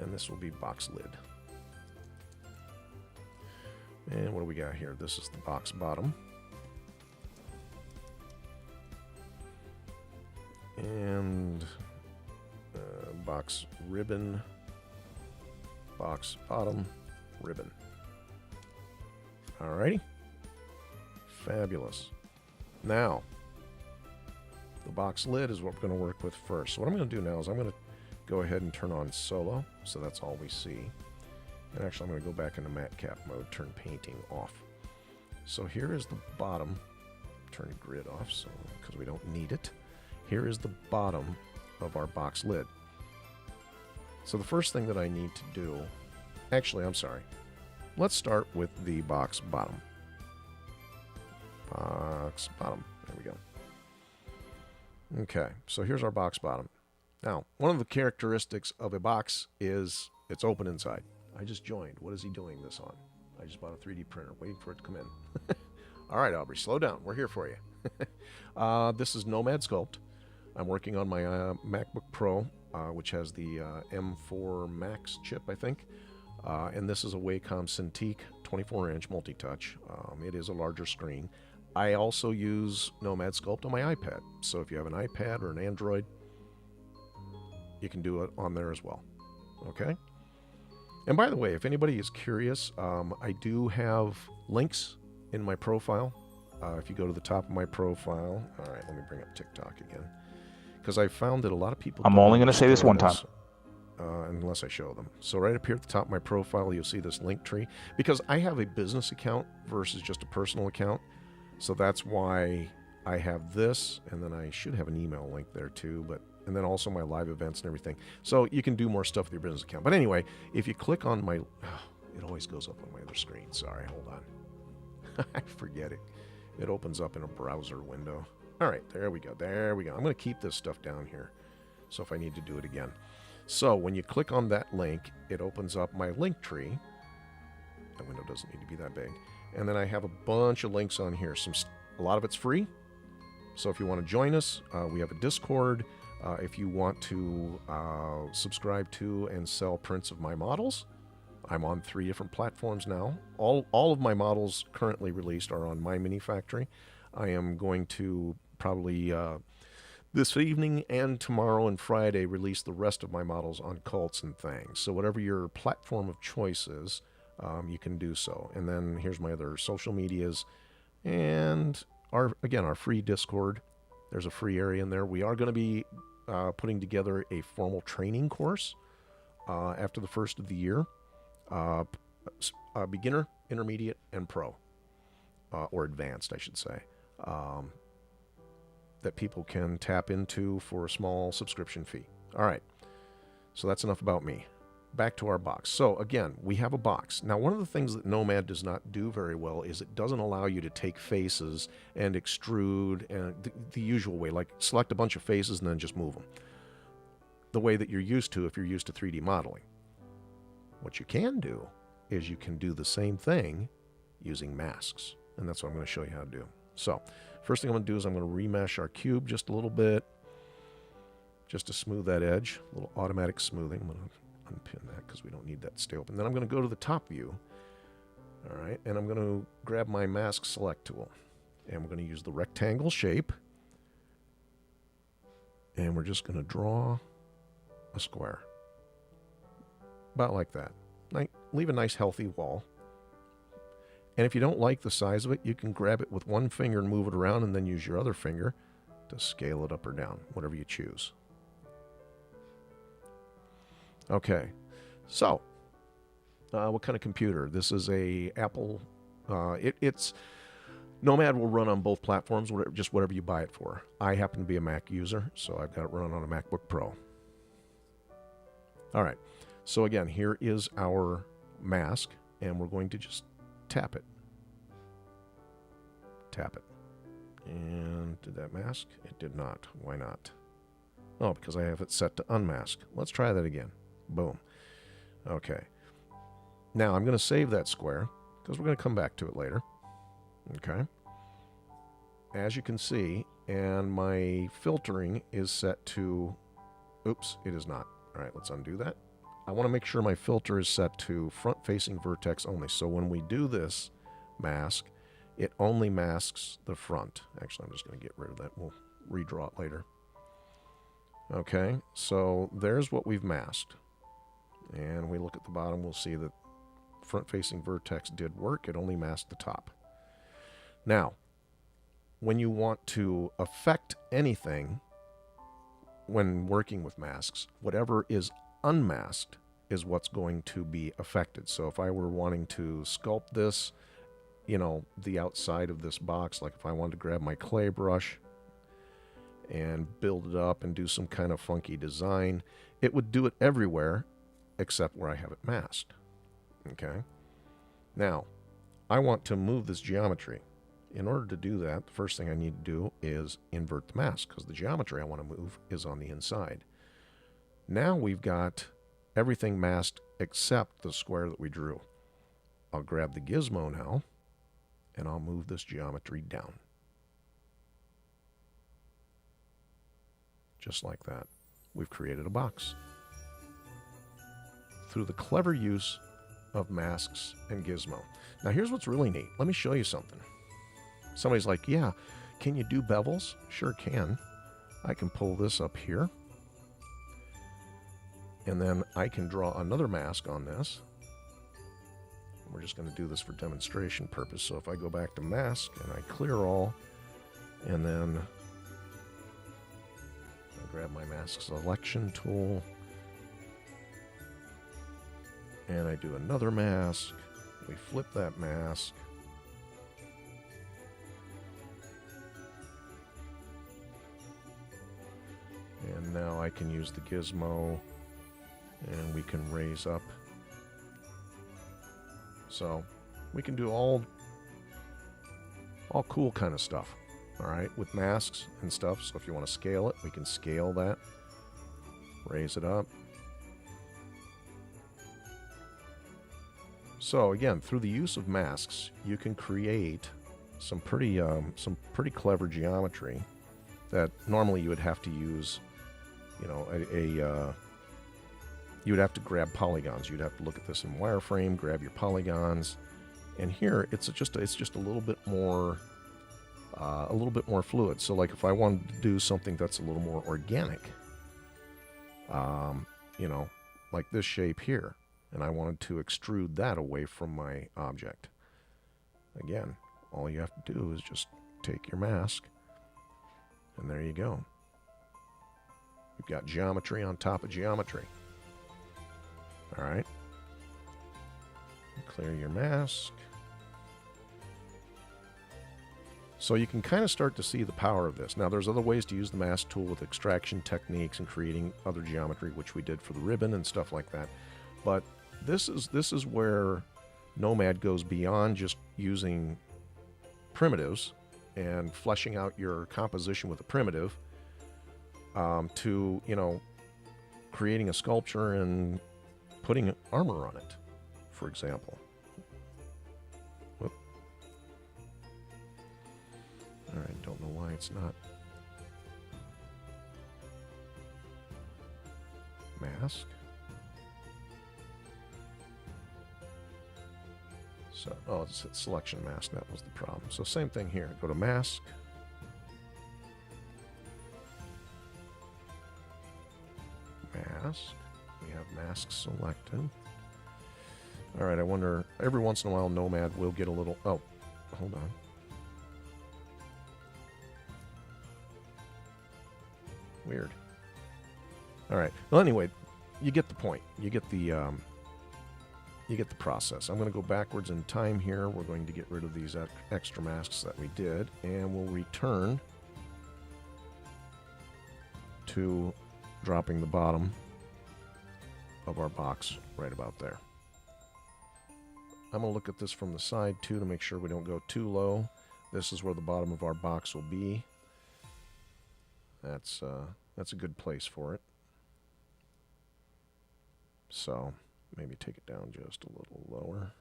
And this will be box lid. And what do we got here? This is the box bottom. And box ribbon, box bottom, ribbon. Alrighty. Fabulous. Now, the box lid is what we're going to work with first. So what I'm going to do now is I'm going to go ahead and turn on solo, so that's all we see. And actually I'm going to go back into matcap mode, turn painting off. So here is the bottom. Turn grid off, so because we don't need it. Here is the bottom of our box lid. So the first thing that I need to do, actually I'm sorry, let's start with the box bottom. Box bottom, there we go. Okay, so here's our box bottom. Now, one of the characteristics of a box is it's open inside. I just joined. What is he doing this on? I just bought a 3D printer, waiting for it to come in. All right, Aubrey, slow down. We're here for you. This is Nomad Sculpt. I'm working on my MacBook Pro, which has the M4 Max chip, I think. And this is a Wacom Cintiq 24-inch multi-touch. It is a larger screen. I also use Nomad Sculpt on my iPad. So if you have an iPad or an Android, you can do it on there as well. Okay? And by the way, if anybody is curious, I do have links in my profile. If you go to the top of my profile, all right, let me bring up TikTok again, because I found that a lot of people. I'm only going to say this one time. Unless I show them. So right up here at the top of my profile, you'll see this link tree, because I have a business account versus just a personal account. So that's why I have this, and then I should have an email link there too, and then also my live events and everything. So you can do more stuff with your business account. But anyway, if you click on my, it always goes up on my other screen. Sorry, hold on. I forget it. It opens up in a browser window. All right, there we go. There we go. I'm going to keep this stuff down here, so if I need to do it again. So when you click on that link, it opens up my link tree. That window doesn't need to be that big. And then I have a bunch of links on here. A lot of it's free. So if you want to join us, we have a Discord. If you want to subscribe to and sell prints of my models, I'm on 3 different platforms now. All of my models currently released are on my Mini Factory. I am going to probably this evening and tomorrow and Friday release the rest of my models on Cults and Things. So whatever your platform of choice is, you can do so. And then here's my other social medias and our free Discord. There's a free area in there. We are going to be putting together a formal training course after the first of the year. beginner, intermediate, and pro, or advanced, I should say, that people can tap into for a small subscription fee. All right, so that's enough about me. Back to our box. So again, we have a box. Now, one of the things that Nomad does not do very well is it doesn't allow you to take faces and extrude and the usual way, like select a bunch of faces and then just move them, the way that you're used to if you're used to 3D modeling. What you can do is you can do the same thing using masks, and that's what I'm going to show you how to do. So first thing I'm going to do is I'm going to remesh our cube just a little bit, just to smooth that edge, a little automatic smoothing. I'm going to unpin that because we don't need that to stay open. Then I'm going to go to the top view, all right, and I'm going to grab my mask select tool, and we're going to use the rectangle shape, and we're just going to draw a square, about like that. Leave a nice healthy wall. And if you don't like the size of it, you can grab it with one finger and move it around, and then use your other finger to scale it up or down, whatever you choose. Okay, so what kind of computer? This is a Apple. It's Nomad will run on both platforms, just whatever you buy it for. I happen to be a Mac user, so I've got it running on a MacBook Pro. All right, so again, here is our mask, and we're going to just tap it. Tap it. And did that mask? It did not. Why not? Oh, because I have it set to unmask. Let's try that again. Boom. Okay. Now I'm going to save that square because we're going to come back to it later. Okay. As you can see, and my filtering is set to... Oops, it is not. All right, let's undo that. I want to make sure my filter is set to front-facing vertex only. So when we do this mask, it only masks the front. Actually, I'm just going to get rid of that. We'll redraw it later. Okay, so there's what we've masked. And we look at the bottom, we'll see that front-facing vertex did work. It only masked the top. Now, when you want to affect anything when working with masks, whatever is unmasked is what's going to be affected. So if I were wanting to sculpt this, you know, the outside of this box, like if I wanted to grab my clay brush and build it up and do some kind of funky design, it would do it everywhere except where I have it masked. Okay? Now, I want to move this geometry. In order to do that, the first thing I need to do is invert the mask, because the geometry I want to move is on the inside. Now we've got everything masked except the square that we drew. I'll grab the gizmo now, and I'll move this geometry down. Just like that. We've created a box. Through the clever use of masks and gizmo. Now here's what's really neat. Let me show you something. Somebody's like, yeah, can you do bevels? Sure can. I can pull this up here. And then I can draw another mask on this. We're just going to do this for demonstration purpose. So if I go back to mask and I clear all, and then I grab my mask selection tool, and I do another mask, we flip that mask, and now I can use the gizmo, and we can raise up. So we can do all cool kind of stuff, all right, with masks and stuff. So if you want to scale it, we can scale that, raise it up. So again, through the use of masks, you can create some pretty clever geometry that normally you would have to use, you know, you would have to grab polygons. You'd have to look at this in wireframe, grab your polygons, and here it's just a little bit more fluid. So like if I wanted to do something that's a little more organic, you know, like this shape here, and I wanted to extrude that away from my object. Again, all you have to do is just take your mask, and there you go. You've got geometry on top of geometry. All right. Clear your mask. So you can kind of start to see the power of this. Now there's other ways to use the mask tool with extraction techniques and creating other geometry, which we did for the ribbon and stuff like that. But this is where Nomad goes beyond just using primitives and fleshing out your composition with a primitive to, you know, creating a sculpture and putting armor on it, for example. Whoop. All right, don't know why it's not. Mask. So, oh, it's a selection mask. That was the problem. So same thing here. Go to mask. Mask. We have mask selected. All right, I wonder, every once in a while Nomad will get a little, oh, hold on. Weird. All right. Well, anyway, you get the point. You get the process. I'm going to go backwards in time here. We're going to get rid of these extra masks that we did, and we'll return to dropping the bottom of our box right about there. I'm going to look at this from the side too to make sure we don't go too low. This is where the bottom of our box will be. That's a good place for it. So maybe take it down just a little lower.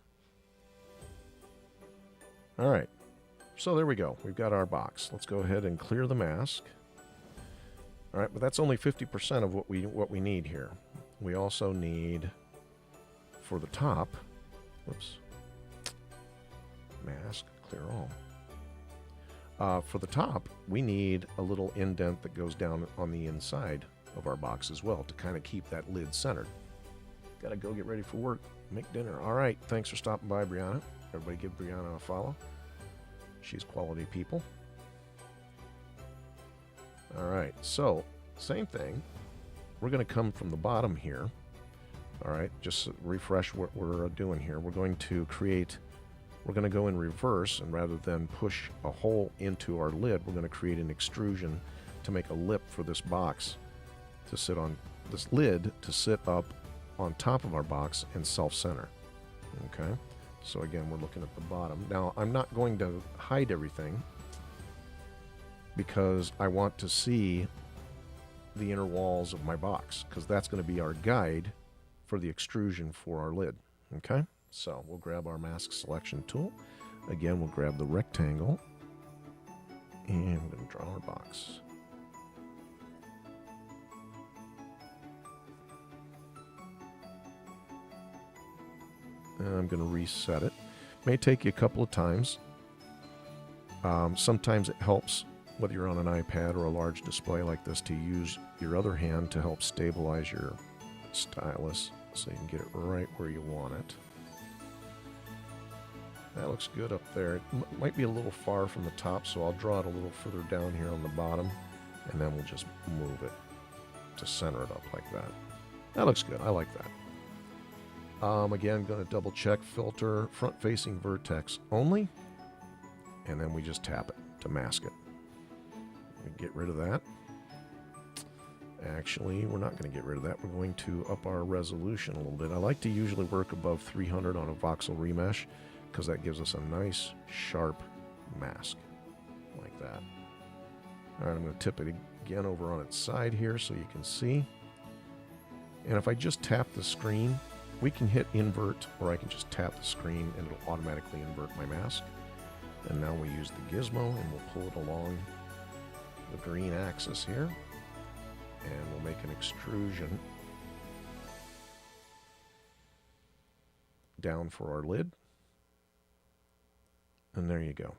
All right. So there we go. We've got our box. Let's go ahead and clear the mask. All right, but that's only 50% of what we need here. We also need, for the top, whoops, mask, clear all. For the top, we need a little indent that goes down on the inside of our box as well to kind of keep that lid centered. Gotta go get ready for work, make dinner. All right, thanks for stopping by, Brianna. Everybody give Brianna a follow. She's quality people. All right, so same thing. We're going to come from the bottom here. All right, just refresh what we're doing here. We're going to go in reverse, and rather than push a hole into our lid, we're going to create an extrusion to make a lip for this box to sit on, this lid to sit up on top of our box and self-center. Okay, so again, we're looking at the bottom. Now, I'm not going to hide everything because I want to see the inner walls of my box, because that's going to be our guide for the extrusion for our lid. Okay, so we'll grab our mask selection tool. Again, we'll grab the rectangle and we're going to draw our box. And I'm going to reset it. May take you a couple of times. Sometimes it helps, whether you're on an iPad or a large display like this, to use your other hand to help stabilize your stylus so you can get it right where you want it. That looks good up there. It might be a little far from the top, so I'll draw it a little further down here on the bottom, and then we'll just move it to center it up like that. That looks good. I like that. Again, going to double check filter front-facing vertex only, and then we just tap it to mask it. Get rid of that. Actually, we're not going to get rid of that. We're going to up our resolution a little bit. I like to usually work above 300 on a voxel remesh because that gives us a nice, sharp mask like that. All right, I'm going to tip it again over on its side here so you can see. And if I just tap the screen, we can hit invert, or I can just tap the screen and it'll automatically invert my mask. And now we use the gizmo and we'll pull it along the green axis here, and we'll make an extrusion down for our lid, and there you go.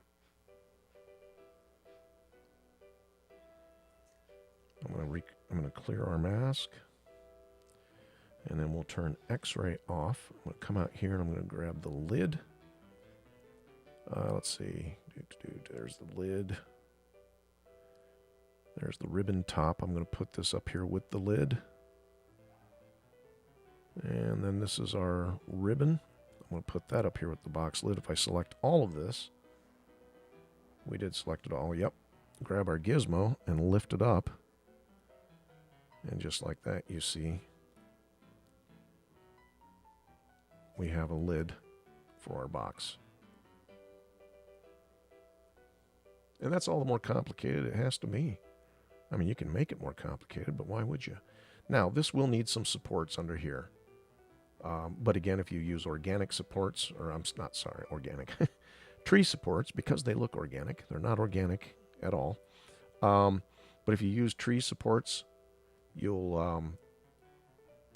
I'm going to clear our mask, and then we'll turn X-ray off. I'm going to come out here and I'm going to grab the lid. Let's see, there's the lid. There's the ribbon top. I'm going to put this up here with the lid. And then this is our ribbon. going to put that up here with the box lid. If I select all of this, we did select it all, yep. Grab our gizmo and lift it up. And just like that, you see, we have a lid for our box. And that's all the more complicated it has to be. I mean, you can make it more complicated, but why would you? Now, this will need some supports under here. But again, if you use organic supports, or I'm not sorry, organic, tree supports, because they look organic, they're not organic at all. But if you use tree supports, those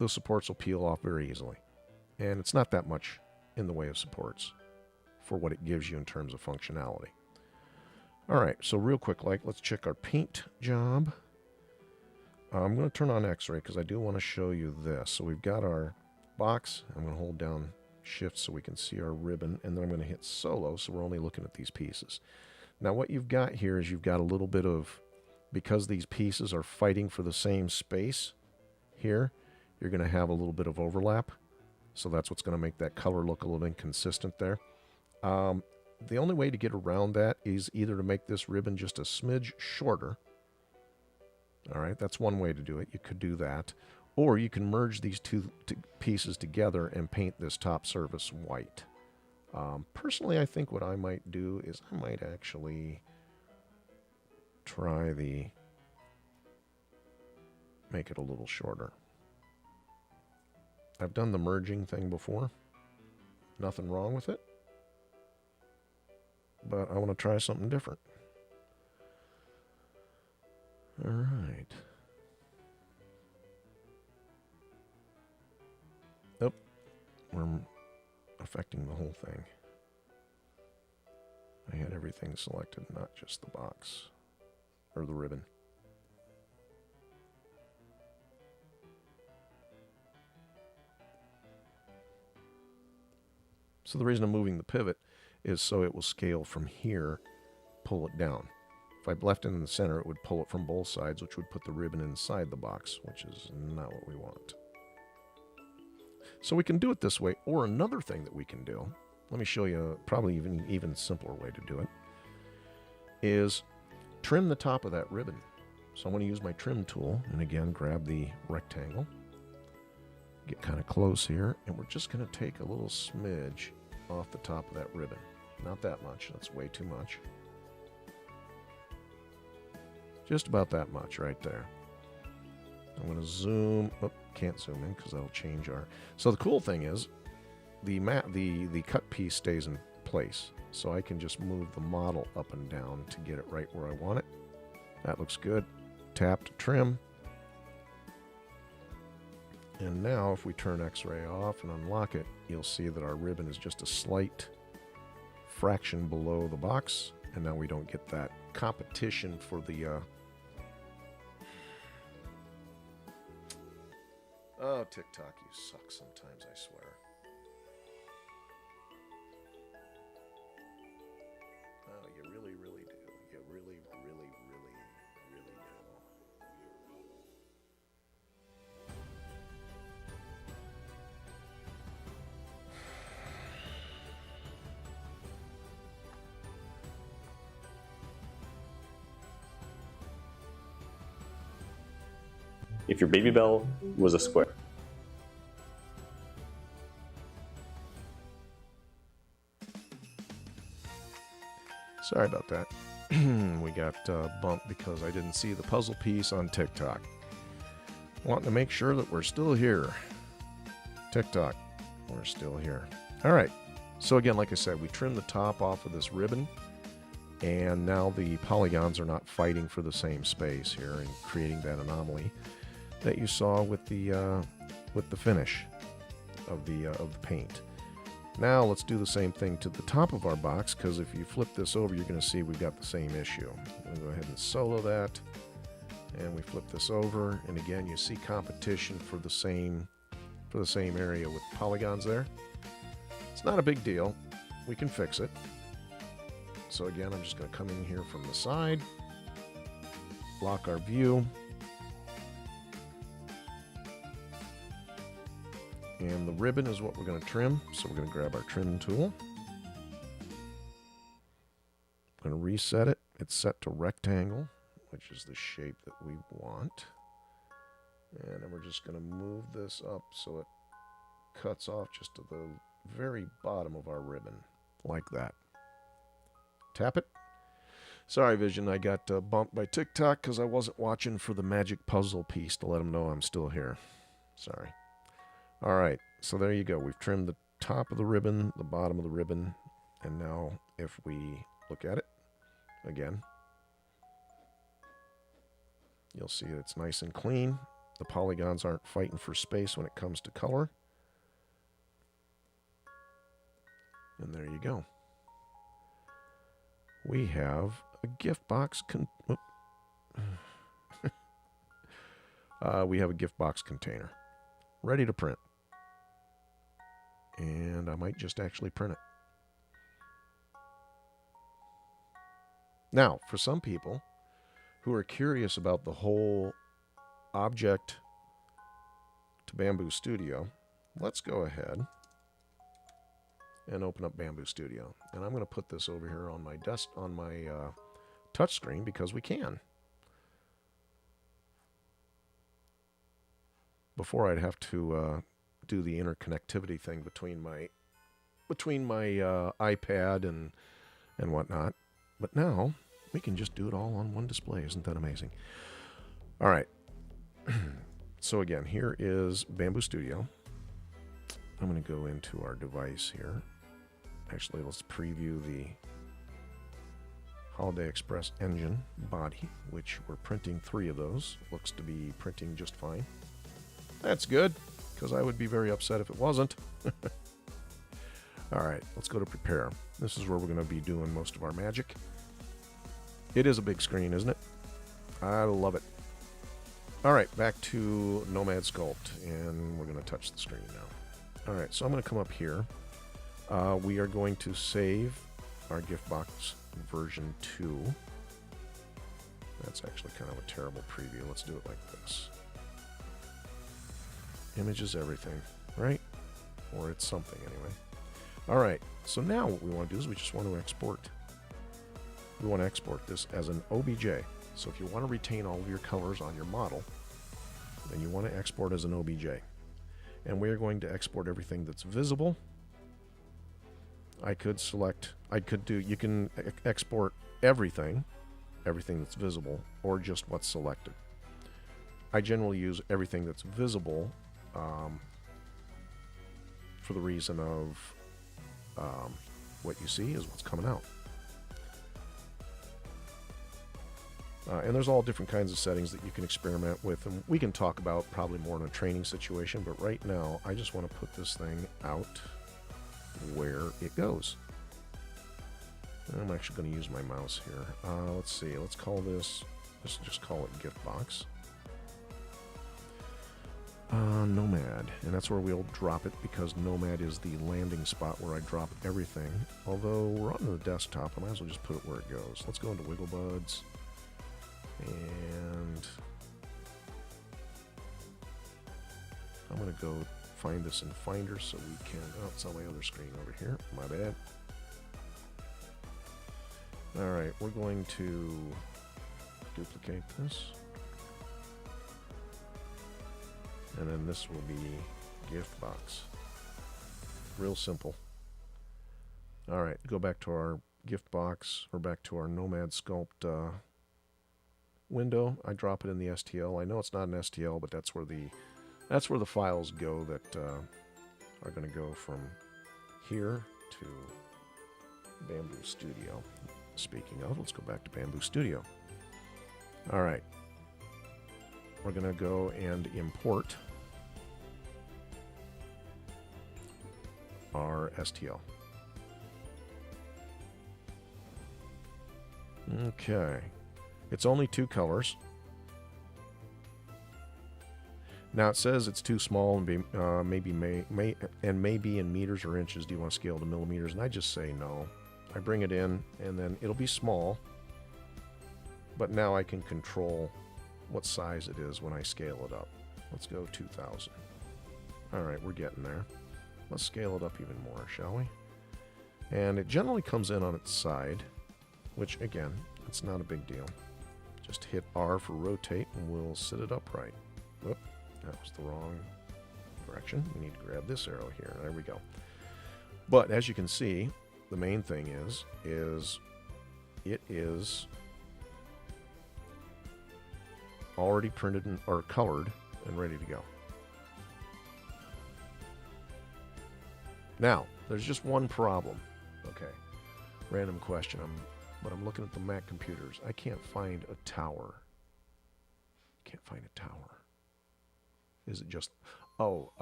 supports will peel off very easily. And it's not that much in the way of supports for what it gives you in terms of functionality. All right, so real quick, let's check our paint job. I'm going to turn on X-ray because I do want to show you this. So we've got our box. I'm going to hold down Shift so we can see our ribbon, and then I'm going to hit Solo so we're only looking at these pieces. Now what you've got here is you've got a little bit of, because these pieces are fighting for the same space here, you're going to have a little bit of overlap. So that's what's going to make that color look a little inconsistent there. The only way to get around that is either to make this ribbon just a smidge shorter. All right, that's one way to do it. You could do that. Or you can merge these two pieces together and paint this top surface white. Personally, I think what I might do is I might actually try make it a little shorter. I've done the merging thing before. Nothing wrong with it. But I want to try something different. All right. Oh, we're affecting the whole thing. I had everything selected, not just the box or the ribbon. So the reason I'm moving the pivot is so it will scale from here, pull it down. If I left it in the center, it would pull it from both sides, which would put the ribbon inside the box, which is not what we want. So we can do it this way, or another thing that we can do, let me show you probably even simpler way to do it, is trim the top of that ribbon. So I'm going to use my trim tool, and again, grab the rectangle, get kind of close here, and we're just going to take a little smidge off the top of that ribbon. Not that much, that's way too much. Just about that much right there. I'm going to zoom, oh, can't zoom in because that'll change our... So the cool thing is, the cut piece stays in place. So I can just move the model up and down to get it right where I want it. That looks good. Tap to trim. And now if we turn X-ray off and unlock it, you'll see that our ribbon is just a slight fraction below the box. And now we don't get that competition for the... Oh, TikTok, you suck sometimes, I swear. Oh, you really, really do. You really, really, really, really do. If your baby bell was a square. Sorry about that. We got bumped because I didn't see the puzzle piece on TikTok. Wanting to make sure that we're still here. TikTok, we're still here. All right. So again, like I said, we trimmed the top off of this ribbon, and now the polygons are not fighting for the same space here and creating that anomaly that you saw with the finish of the paint. Now let's do the same thing to the top of our box, because if you flip this over, you're going to see we've got the same issue. I'm going to go ahead and solo that, and we flip this over, and again you see competition for the same area with polygons there. It's not a big deal. We can fix it. So again, I'm just going to come in here from the side, lock our view. And the ribbon is what we're going to trim. So we're going to grab our trim tool. I'm going to reset it. It's set to rectangle, which is the shape that we want. And then we're just going to move this up so it cuts off just to the very bottom of our ribbon, like that. Tap it. Sorry, Vision, I got bumped by TikTok because I wasn't watching for the magic puzzle piece to let them know I'm still here. Sorry. All right, so there you go. We've trimmed the top of the ribbon, the bottom of the ribbon, and now if we look at it again, you'll see it's nice and clean. The polygons aren't fighting for space when it comes to color. And there you go. We have a gift box. We have a gift box container ready to print. And I might just actually print it. Now, for some people who are curious about the whole object to Bamboo Studio, let's go ahead and open up Bamboo Studio. And I'm going to put this over here on my desk, on my touch screen, because we can. Before I'd have to do the interconnectivity thing between my iPad and whatnot. But now we can just do it all on one display. Isn't that amazing? All right. So again, here is Bamboo Studio. I'm going to go into our device here. Actually, let's preview the Holiday Express engine body, which we're printing 3 of those. Looks to be printing just fine. That's good, because I would be very upset if it wasn't. All right, let's go to prepare. This is where we're going to be doing most of our magic. It is a big screen, isn't it? I love it. All right, back to Nomad Sculpt, and we're going to touch the screen now. All right, so I'm going to come up here. We are going to save our gift box version 2. That's actually kind of a terrible preview. Let's do it like this. Images everything, right? Or it's something anyway. All right, so now what we want to do is we just want to export. We want to export this as an OBJ. So if you want to retain all of your colors on your model, then you want to export as an OBJ. And we're going to export everything that's visible. You can export everything that's visible, or just what's selected. I generally use everything that's visible for the reason of what you see is what's coming out. And there's all different kinds of settings that you can experiment with, and we can talk about probably more in a training situation, but right now I just want to put this thing out where it goes. I'm actually going to use my mouse here. Let's see, let's just call it gift box. Nomad, and that's where we'll drop it, because Nomad is the landing spot where I drop everything. Although we're on the desktop, I might as well just put it where it goes. Let's go into Wigglebuds, and I'm going to go find this in Finder so we can... Oh, it's on my other screen over here. My bad. Alright, we're going to duplicate this. And then this will be gift box. Real simple. Alright, go back to our gift box, or back to our Nomad Sculpt window. I drop it in the STL. I know it's not an STL, but that's where the files go that are going to go from here to Bamboo Studio. Speaking of, let's go back to Bamboo Studio. All right. We're going to go and import our STL. Okay. It's only 2 colors. Now it says it's too small and maybe in meters or inches. Do you want to scale to millimeters? And I just say no. I bring it in, and then it'll be small. But now I can control what size it is when I scale it up. Let's go 2,000. Alright, we're getting there. Let's scale it up even more, shall we? And it generally comes in on its side, which, again, it's not a big deal. Just hit R for rotate, and we'll sit it upright. Whoop, that was the wrong direction. We need to grab this arrow here. There we go. But, as you can see, the main thing is it is already printed or colored and ready to go. Now, there's just one problem. Okay, random question. But I'm looking at the Mac computers. I can't find a tower. Can't find a tower. Is it just... Oh,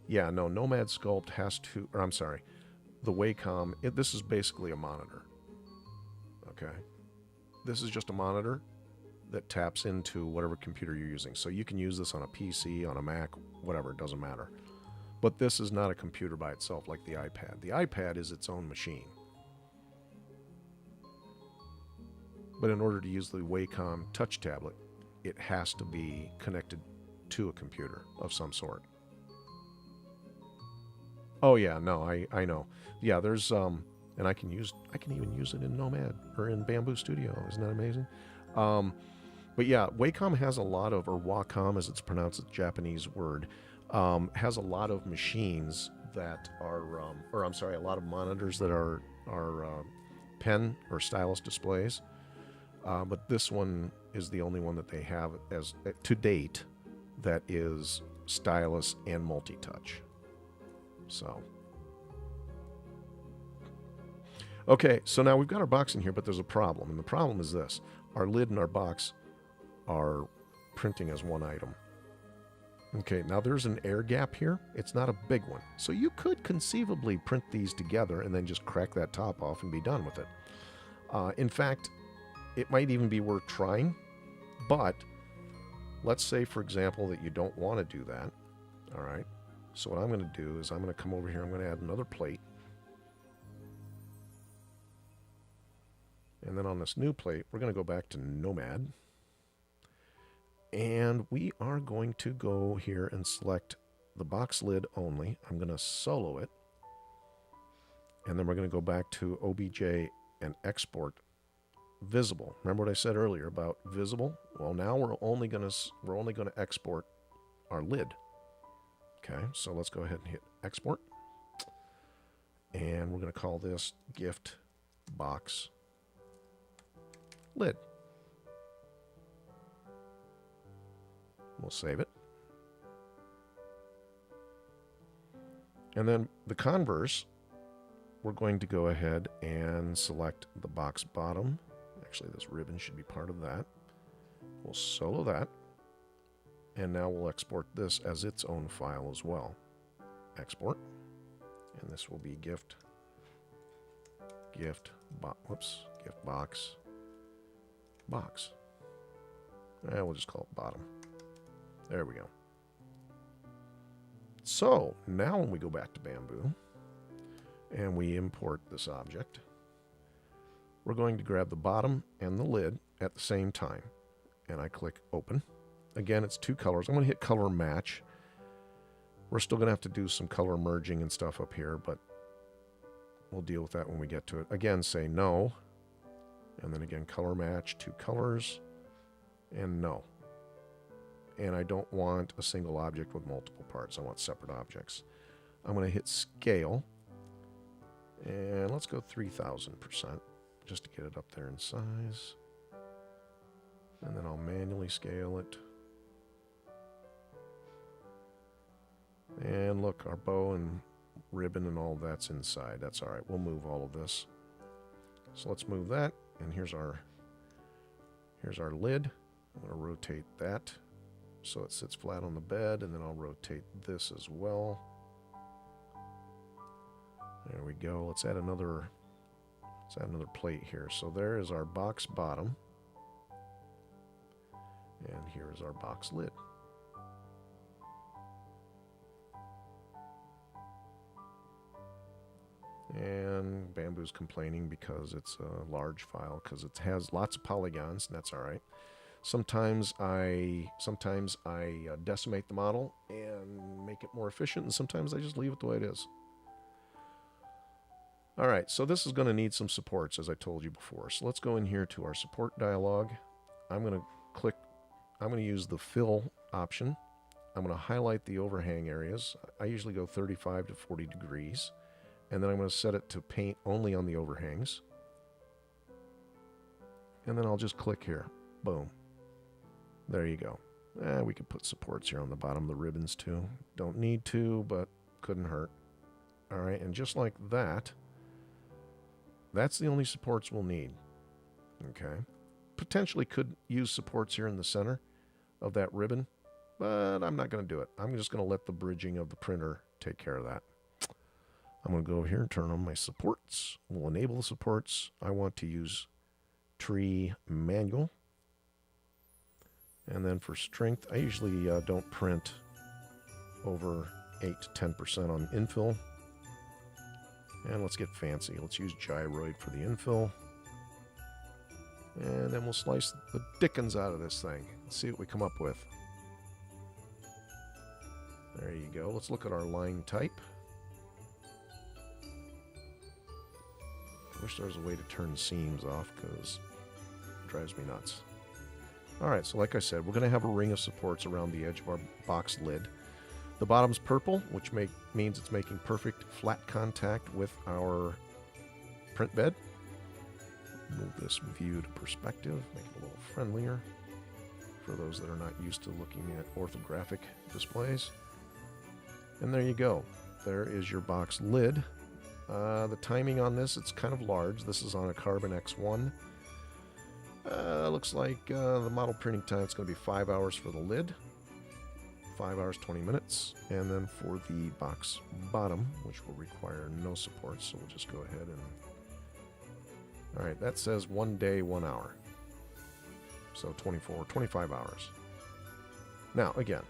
yeah, no, Nomad Sculpt has to... Or, I'm sorry. The Wacom... This is basically a monitor. Okay? This is just a monitor that taps into whatever computer you're using. So you can use this on a PC, on a Mac, whatever. It doesn't matter. But this is not a computer by itself like the iPad. The iPad is its own machine. But in order to use the Wacom touch tablet, it has to be connected to a computer of some sort. Oh yeah, no, I know. Yeah, there's and I can even use it in Nomad or in Bamboo Studio. Isn't that amazing? But yeah, Wacom has a lot of, or Wacom as it's pronounced, it's a Japanese word, has a lot of machines that are, or I'm sorry, a lot of monitors that are pen or stylus displays. But this one is the only one that they have as to date that is stylus and multi-touch. So, okay, so now we've got our box in here, but there's a problem, and the problem is this: our lid and our box are printing as one item. Okay, now there's an air gap here. It's not a big one, so you could conceivably print these together and then just crack that top off and be done with it. In fact, it might even be worth trying, but let's say, for example, that you don't want to do that. All right, so what I'm going to do is I'm going to come over here, I'm going to add another plate. And then on this new plate, we're going to go back to Nomad. And we are going to go here and select the box lid only. I'm going to solo it. And then we're going to go back to OBJ and export visible. Remember what I said earlier about visible? Well, now we're only going to export our lid. Okay, so let's go ahead and hit export. And we're going to call this gift box lid. We'll save it. And then the converse, we're going to go ahead and select the box bottom. Actually, this ribbon should be part of that. We'll solo that. And now we'll export this as its own file as well. Export. And this will be gift box. And we'll just call it bottom. There we go. So, now when we go back to Bamboo and we import this object, we're going to grab the bottom and the lid at the same time. And I click open. Again, it's two colors. I'm going to hit color match. We're still going to have to do some color merging and stuff up here, but we'll deal with that when we get to it. Again, say no. And then again, color match, two colors, and no. And I don't want a single object with multiple parts. I want separate objects. I'm going to hit scale. And let's go 3,000% just to get it up there in size. And then I'll manually scale it. And look, our bow and ribbon and all that's inside. That's all right. We'll move all of this. So let's move that. And here's our lid. I'm going to rotate that so it sits flat on the bed, and then I'll rotate this as well. There we go. Let's add another plate here. So there is our box bottom, and here is our box lid. And Bamboo's complaining because it's a large file, because it has lots of polygons, and that's all right. Sometimes I decimate the model, and and make it more efficient, and sometimes I just leave it the way it is. All right, so this is going to need some supports, as I told you before. So let's go in here to our support dialog. I'm going to use the fill option. I'm going to highlight the overhang areas. I usually go 35 to 40 degrees. And then I'm going to set it to paint only on the overhangs. And then I'll just click here. Boom. There you go. We could put supports here on the bottom of the ribbons too. Don't need to, but couldn't hurt. All right, and just like that, that's the only supports we'll need. Okay. Potentially could use supports here in the center of that ribbon, but I'm not going to do it. I'm just going to let the bridging of the printer take care of that. I'm going to go over here and turn on my supports. We'll enable the supports. I want to use tree manual. And then for strength, I usually don't print over 8 to 10% on infill. And let's get fancy. Let's use gyroid for the infill. And then we'll slice the dickens out of this thing. Let's see what we come up with. There you go. Let's look at our line type. I wish there was a way to turn seams off because it drives me nuts. Alright, so like I said, we're going to have a ring of supports around the edge of our box lid. The bottom's purple, which means it's making perfect flat contact with our print bed. Move this view to perspective, make it a little friendlier for those that are not used to looking at orthographic displays. And there you go. There is your box lid. The timing on this, it's kind of large. This is on a Carbon X1. Looks like the model printing time is going to be 5 hours for the lid. 5 hours, 20 minutes. And then for the box bottom, which will require no support, so we'll just go ahead and... Alright, that says 1 day, 1 hour. So 25 hours. Now, again,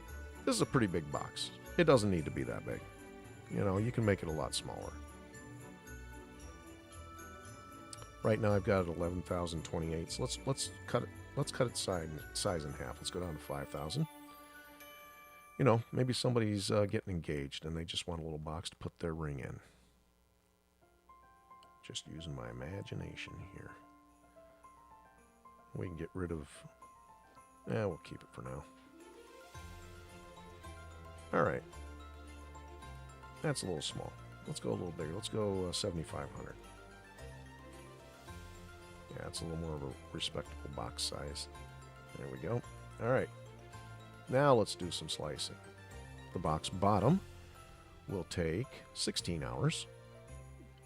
this is a pretty big box. It doesn't need to be that big. You know, you can make it a lot smaller. Right now I've got it 11,028. So let's cut it size in half. Let's go down to 5,000. You know, maybe somebody's getting engaged and they just want a little box to put their ring in. Just using my imagination here. We can get rid of... we'll keep it for now. Alright. That's a little small. Let's go a little bigger. Let's go 7,500. Yeah, it's a little more of a respectable box size. There we go. Alright. Now let's do some slicing. The box bottom will take 16 hours.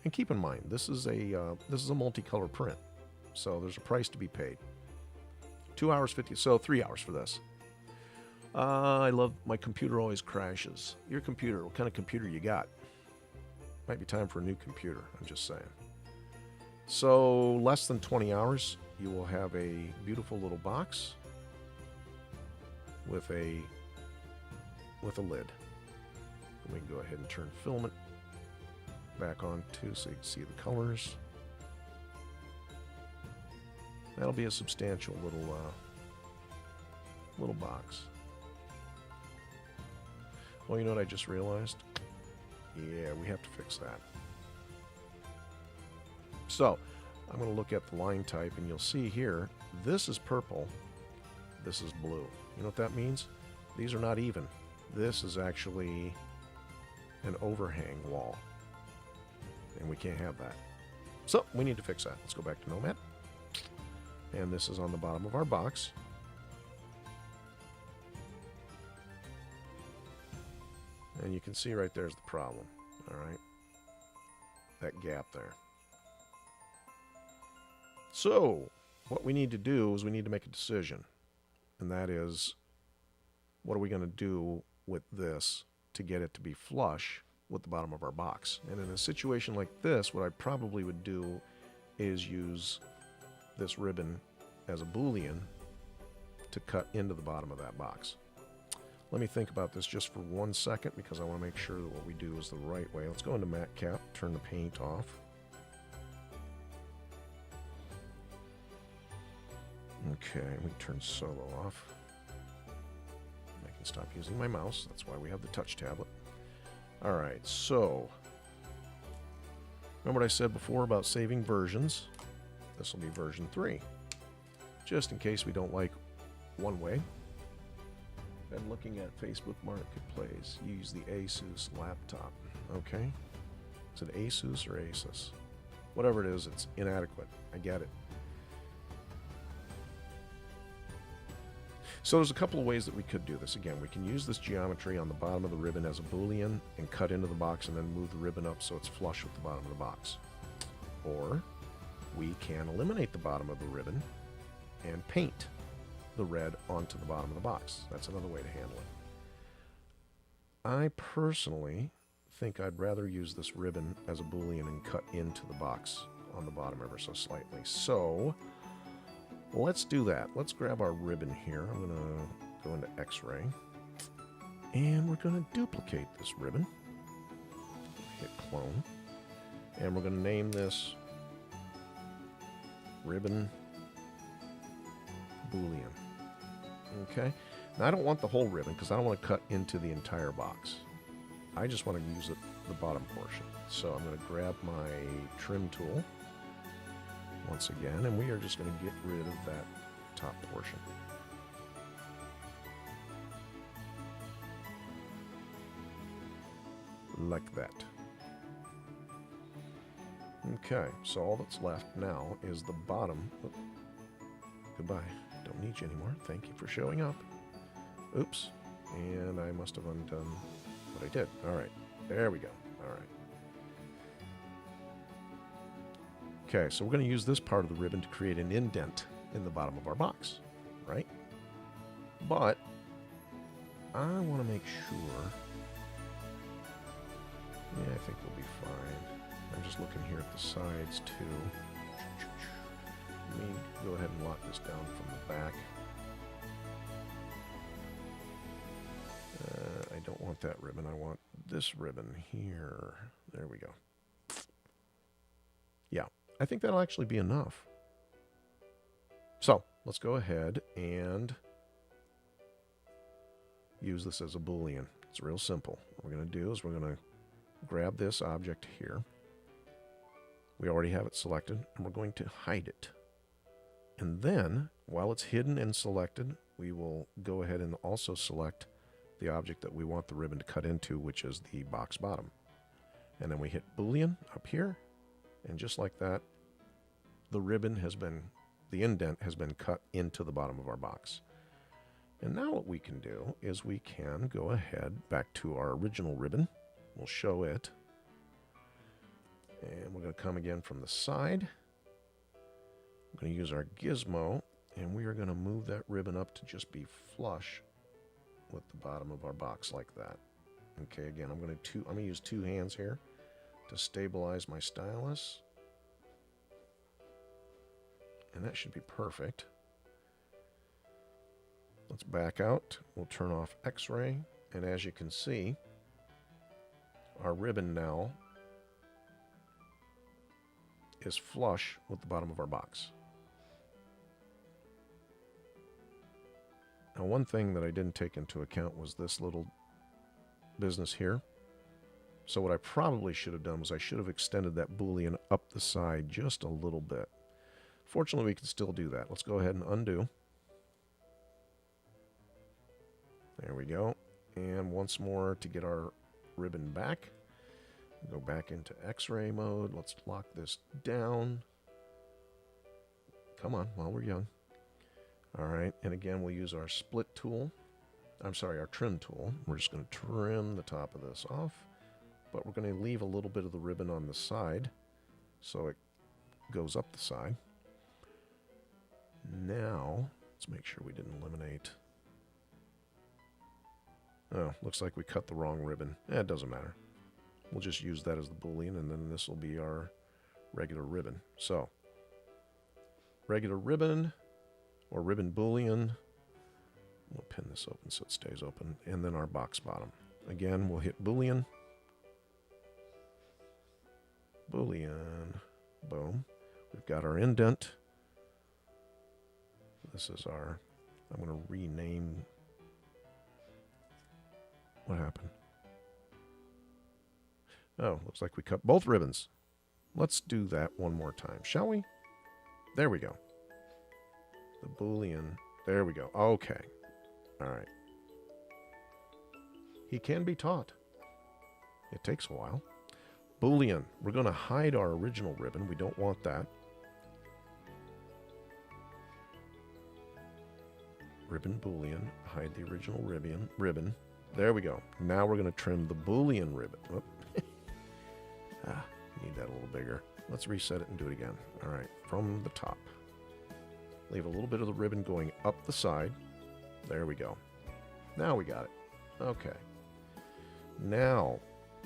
And keep in mind, this is a multicolor print, so there's a price to be paid. 2 hours 50, so 3 hours for this. I love my computer always crashes. Your computer, what kind of computer you got? Might be time for a new computer. I'm just saying. So less than 20 hours, you will have a beautiful little box with a lid. And we can go ahead and turn filament back on too, so you can see the colors. That'll be a substantial little box. Well, you know what I just realized? Yeah, we have to fix that. So, I'm going to look at the line type, and you'll see here, this is purple, this is blue. You know what that means? These are not even. This is actually an overhang wall. And we can't have that. So, we need to fix that. Let's go back to Nomad. And this is on the bottom of our box. And you can see right there's the problem. Alright? That gap there. So, what we need to do is we need to make a decision. And that is, what are we going to do with this to get it to be flush with the bottom of our box? And in a situation like this, what I probably would do is use this ribbon as a boolean to cut into the bottom of that box. Let me think about this just for 1 second, because I want to make sure that what we do is the right way. Let's go into Matte Cap, turn the paint off. Okay, we turn solo off. can stop using my mouse. That's why we have the touch tablet. Alright, so remember what I said before about saving versions? This will be version 3. Just in case we don't like one way. Been looking at Facebook Marketplace. Use the Asus laptop. Okay. Is it Asus or Asus? Whatever it is, it's inadequate. I get it. So there's a couple of ways that we could do this. Again, we can use this geometry on the bottom of the ribbon as a boolean and cut into the box and then move the ribbon up so it's flush with the bottom of the box. Or we can eliminate the bottom of the ribbon and paint the red onto the bottom of the box. That's another way to handle it. I personally think I'd rather use this ribbon as a boolean and cut into the box on the bottom ever so slightly. So let's do that. Let's grab our ribbon here. I'm going to go into X-ray and we're going to duplicate this ribbon. Hit clone and we're going to name this ribbon boolean. Okay, now I don't want the whole ribbon because I don't want to cut into the entire box. I just want to use the bottom portion. So I'm going to grab my trim tool once again, and we are just going to get rid of that top portion. Like that. Okay, so all that's left now is the bottom. Oh, goodbye. Don't need you anymore. Thank you for showing up. Oops. And I must have undone what I did. Alright. There we go. Alright. Okay, so we're going to use this part of the ribbon to create an indent in the bottom of our box. Right? But I want to make sure... Yeah, I think we'll be fine. I'm just looking here at the sides, too. Let me go ahead and lock this down from the back. I don't want that ribbon. I want this ribbon here. There we go. Yeah, I think that'll actually be enough. So, let's go ahead and use this as a boolean. It's real simple. What we're going to do is we're going to grab this object here. We already have it selected, and we're going to hide it. And then, while it's hidden and selected, we will go ahead and also select the object that we want the ribbon to cut into, which is the box bottom. And then we hit Boolean up here, and just like that, the ribbon has been, the indent has been cut into the bottom of our box. And now what we can do is we can go ahead back to our original ribbon. We'll show it. And we're going to come again from the side. I'm going to use our gizmo, and we are going to move that ribbon up to just be flush with the bottom of our box like that. Okay, again, I'm going to use two hands here to stabilize my stylus. And that should be perfect. Let's back out. We'll turn off X-ray, and as you can see, our ribbon now is flush with the bottom of our box. Now, one thing that I didn't take into account was this little business here. So what I probably should have done was I should have extended that boolean up the side just a little bit. Fortunately, we can still do that. Let's go ahead and undo. There we go. And once more to get our ribbon back. Go back into X-ray mode. Let's lock this down. Come on, while we're young. All right, and again, we'll use our split tool. I'm sorry, our trim tool. We're just going to trim the top of this off, but we're going to leave a little bit of the ribbon on the side so it goes up the side. Now, let's make sure we didn't eliminate. Oh, looks like we cut the wrong ribbon. It doesn't matter. We'll just use that as the boolean, and then this will be our regular ribbon. So, regular ribbon, or ribbon boolean. We'll pin this open so it stays open. And then our box bottom. Again, we'll hit boolean. Boolean. Boom. We've got our indent. This is our, I'm going to rename What happened? Oh, looks like we cut both ribbons. Let's do that one more time, shall we? There we go. The Boolean. There we go. Okay. All right. He can be taught. It takes a while. Boolean. We're going to hide our original ribbon. We don't want that. Ribbon Boolean. Hide the original ribbon. There we go. Now we're going to trim the Boolean ribbon. Whoop. Need that a little bigger. Let's reset it and do it again. All right. From the top. Leave a little bit of the ribbon going up the side. There we go. Now we got it. Okay. Now,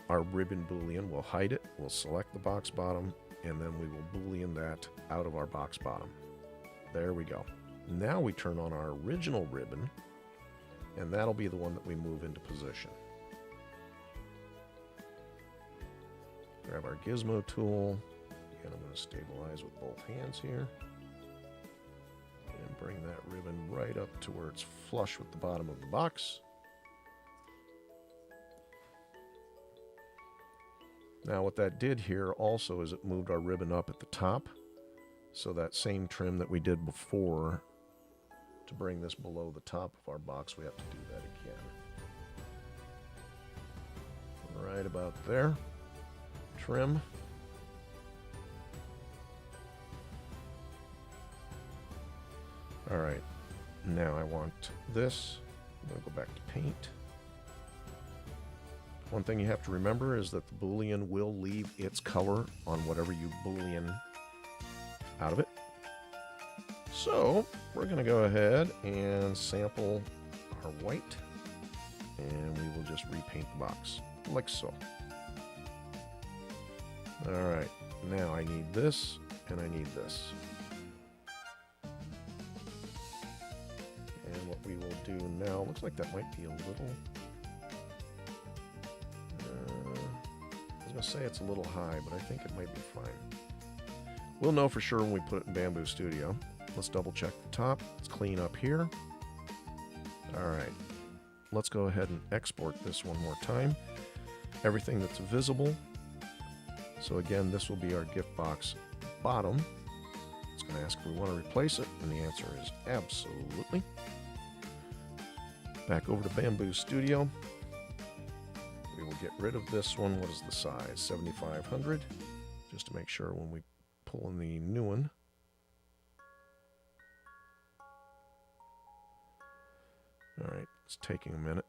our ribbon Boolean, we'll hide it. We'll select the box bottom, and then we will Boolean that out of our box bottom. There we go. Now we turn on our original ribbon, and that'll be the one that we move into position. Grab our gizmo tool, and I'm going to stabilize with both hands here. And bring that ribbon right up to where it's flush with the bottom of the box. Now what that did here also is it moved our ribbon up at the top. So that same trim that we did before to bring this below the top of our box, we have to do that again. Right about there. Trim. All right, now I want this. I'm going to go back to paint. One thing you have to remember is that the Boolean will leave its color on whatever you Boolean out of it. So we're going to go ahead and sample our white, and we will just repaint the box like so. All right, now I need this and I need this. And what we will do now, looks like that might be a little, I was going to say it's a little high, but I think it might be fine. We'll know for sure when we put it in Bamboo Studio. Let's double check the top. Let's clean up here. All right, let's go ahead and export this one more time. Everything that's visible. So again, this will be our gift box bottom. It's going to ask if we want to replace it, and the answer is absolutely. Back over to Bamboo Studio. We will get rid of this one. What is the size? 7500. Just to make sure when we pull in the new one. All right, it's taking a minute.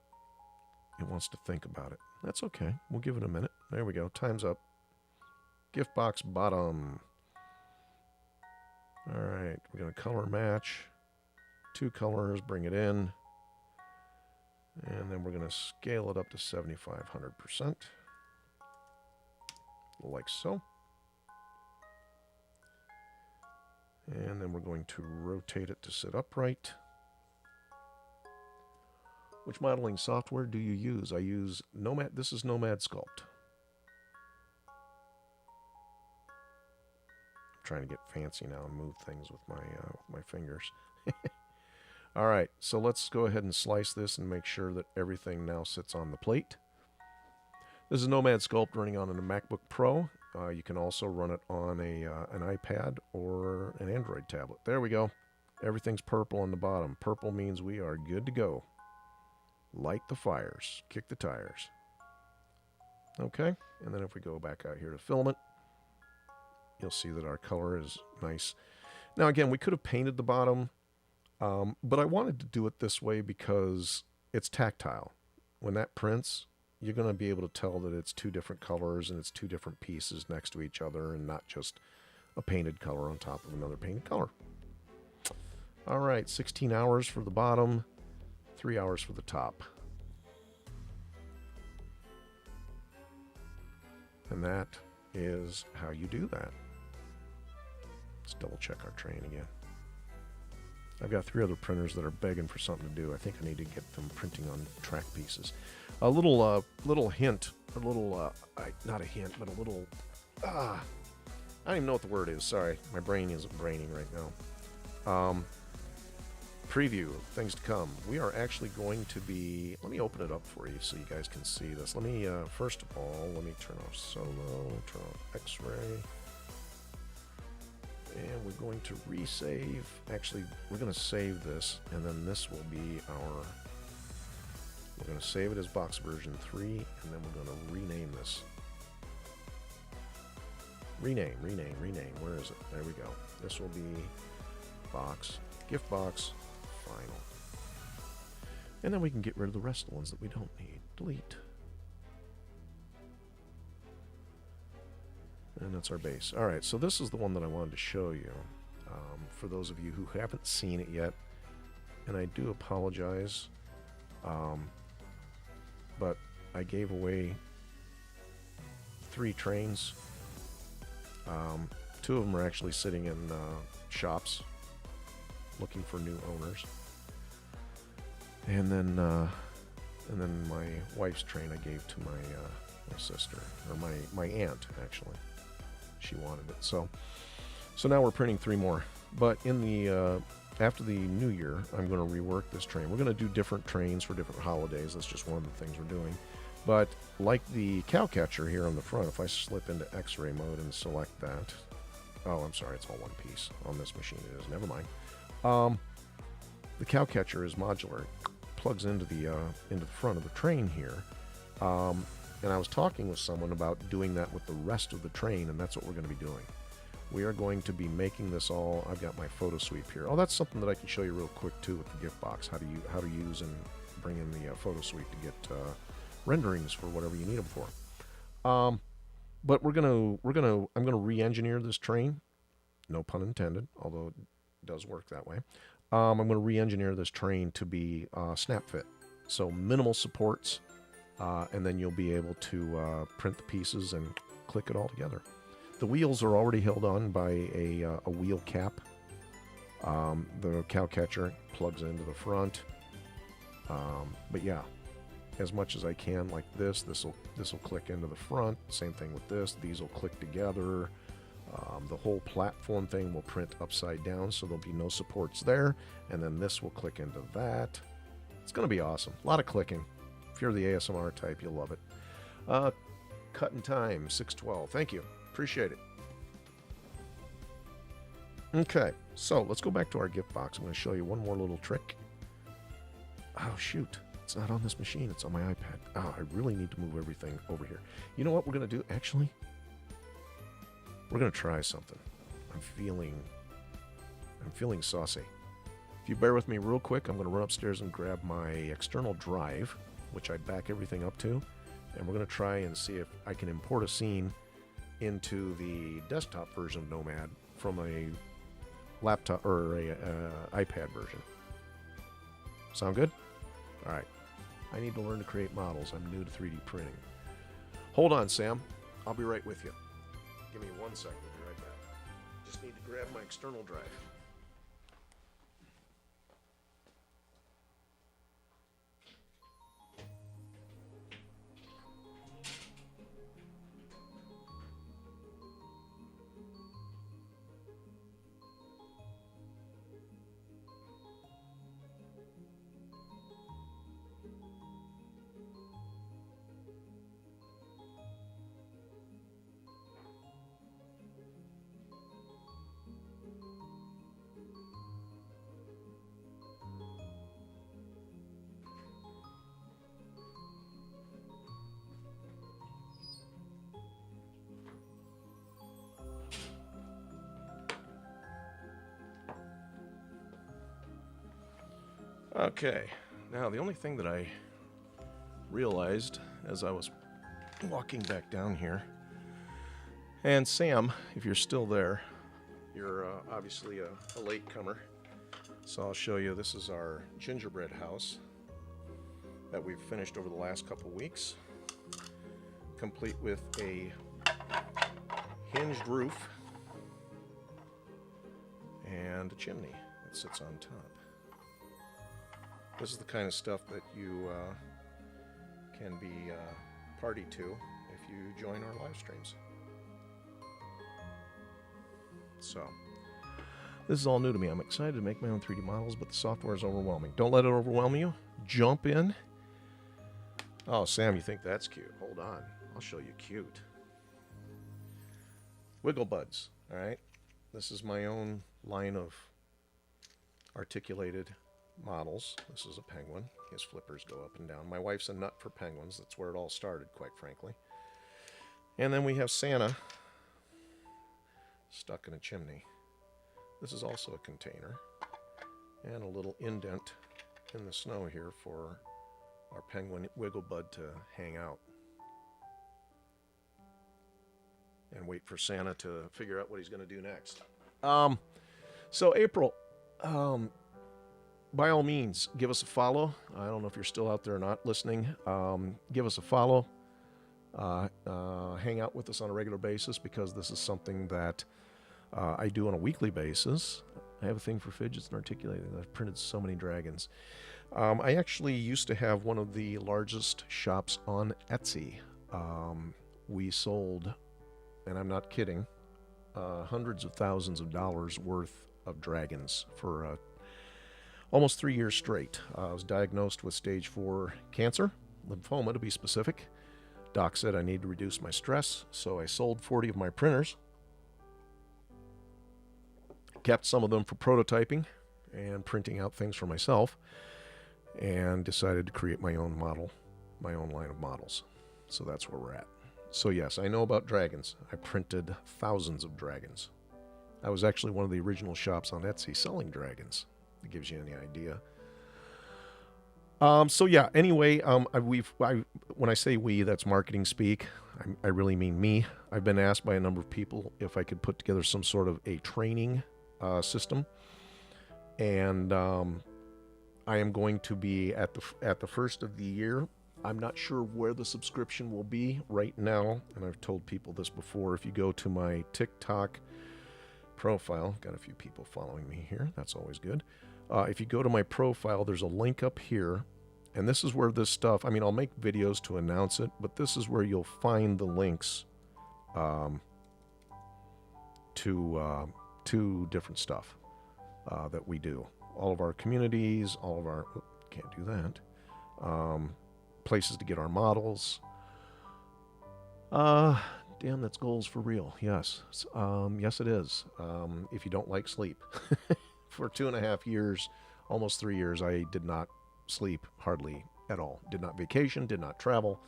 It wants to think about it. That's okay. We'll give it a minute. There we go. Time's up. Gift box bottom. All right, we're going to color match. 2 colors, bring it in. And then we're going to scale it up to 7,500%. Like so. And then we're going to rotate it to sit upright. Which modeling software do you use? I use Nomad. This is Nomad Sculpt. I'm trying to get fancy now and move things with my fingers. All right, so let's go ahead and slice this and make sure that everything now sits on the plate. This is Nomad Sculpt running on a MacBook Pro. You can also run it on an iPad or an Android tablet. There we go. Everything's purple on the bottom. Purple means we are good to go. Light the fires, kick the tires. Okay, and then if we go back out here to filament, you'll see that our color is nice. Now again, we could have painted the bottom, but I wanted to do it this way because it's tactile. When that prints, you're going to be able to tell that it's 2 different colors and it's 2 different pieces next to each other and not just a painted color on top of another painted color. All right, 16 hours for the bottom. 3 hours for the top. And that is how you do that. Let's double check our train again. I've got 3 other printers that are begging for something to do. I think I need to get them printing on track pieces. A little hint, a little, not a hint, but a little, I don't even know what the word is. Sorry, my brain isn't braining right now. preview of things to come. We are actually going to be... Let me open it up for you so you guys can see this. Let me, first of all, let me turn off Solo, turn off X-Ray. And we're going to resave. Actually, we're going to save this, and then this will be our... We're going to save it as box version 3, and then we're going to rename this. Rename. Where is it? There we go. This will be box, gift box, final. And then we can get rid of the rest of the ones that we don't need. Delete. And that's our base. Alright, so this is the one that I wanted to show you. For those of you who haven't seen it yet. And I do apologize. But I gave away 3 trains. 2 of them are actually sitting in shops looking for new owners. And then my wife's train I gave to my sister, or my aunt actually. She wanted it. So now we're printing 3 more. But in the after the new year, I'm going to rework this train. We're going to do different trains for different holidays. That's just one of the things we're doing. But like the cowcatcher here on the front, if I slip into X-ray mode and select that, oh, I'm sorry, it's all one piece. On this machine it is. Never mind. The cowcatcher is modular. It plugs into the front of the train here. And I was talking with someone about doing that with the rest of the train, and that's what we're going to be doing. We are going to be making this all. I've got my photo sweep here. Oh, that's something that I can show you real quick too with the gift box. How to use and bring in the photo sweep to get renderings for whatever you need them for. But I'm gonna re-engineer this train. No pun intended, although it does work that way. I'm gonna re-engineer this train to be snap fit, so minimal supports, and then you'll be able to print the pieces and click it all together. The wheels are already held on by a wheel cap. The cowcatcher plugs into the front. But yeah, as much as I can, like this will click into the front. Same thing with this. These will click together. The whole platform thing will print upside down, so there'll be no supports there. And then this will click into that. It's going to be awesome. A lot of clicking. If you're the ASMR type, you'll love it. Cut in time, 6:12. Thank you. Appreciate it. Okay, so let's go back to our gift box. I'm going to show you one more little trick. Oh, shoot. It's not on this machine. It's on my iPad. Oh, I really need to move everything over here. You know what we're going to do? Actually, we're going to try something. I'm feeling saucy. If you bear with me real quick, I'm going to run upstairs and grab my external drive, which I back everything up to, and we're going to try and see if I can import a scene into the desktop version of Nomad from a laptop or a iPad version. Sound good? All right. I need to learn to create models. I'm new to 3D printing. Hold on, Sam. I'll be right with you. Give me 1 second. I'll be right back. Just need to grab my external drive. Okay, now the only thing that I realized as I was walking back down here, and Sam, if you're still there, you're obviously a latecomer, so I'll show you. This is our gingerbread house that we've finished over the last couple weeks, complete with a hinged roof and a chimney that sits on top. This is the kind of stuff that you can be party to if you join our live streams. So, This is all new to me. I'm excited to make my own 3D models, but the software is overwhelming. Don't let it overwhelm you. Jump in. Oh, Sam, you think that's cute? Hold on. I'll show you cute. Wiggle Buds, all right? This is my own line of articulated models. This is a penguin. His flippers go up and down. My wife's a nut for penguins. That's where it all started, quite frankly. And then we have Santa stuck in a chimney. This is also a container. And a little indent in the snow here for our penguin Wiggle Bud to hang out. And wait for Santa to figure out what he's going to do next. So April, by all means, give us a follow. I don't know if you're still out there or not listening. Give us a follow. Hang out with us on a regular basis, because this is something that I do on a weekly basis. I have a thing for fidgets and articulating. I've printed so many dragons. I actually used to have one of the largest shops on Etsy. We sold, and I'm not kidding, hundreds of thousands of dollars worth of dragons for almost 3 years straight. I was diagnosed with stage 4 cancer, lymphoma to be specific. Doc said I need to reduce my stress, so I sold 40 of my printers. Kept some of them for prototyping and printing out things for myself, and decided to create my own model, my own line of models. So that's where we're at. So yes, I know about dragons. I printed thousands of dragons. I was actually one of the original shops on Etsy selling dragons. That gives you any idea. So yeah, anyway, when I say we, that's marketing speak. I really mean me. I've been asked by a number of people if I could put together some sort of a training system. And I am going to be at the first of the year. I'm not sure where the subscription will be right now, and I've told people this before. If you go to my TikTok profile, got a few people following me here. That's always good. If you go to my profile, there's a link up here, and this is where this stuff, I mean, I'll make videos to announce it, but this is where you'll find the links to different stuff that we do. All of our communities, all of our, can't do that, places to get our models. Damn, that's goals for real. Yes. Yes, it is. If you don't like sleep. For 2.5 years, almost 3 years, I did not sleep hardly at all. Did not vacation, did not travel.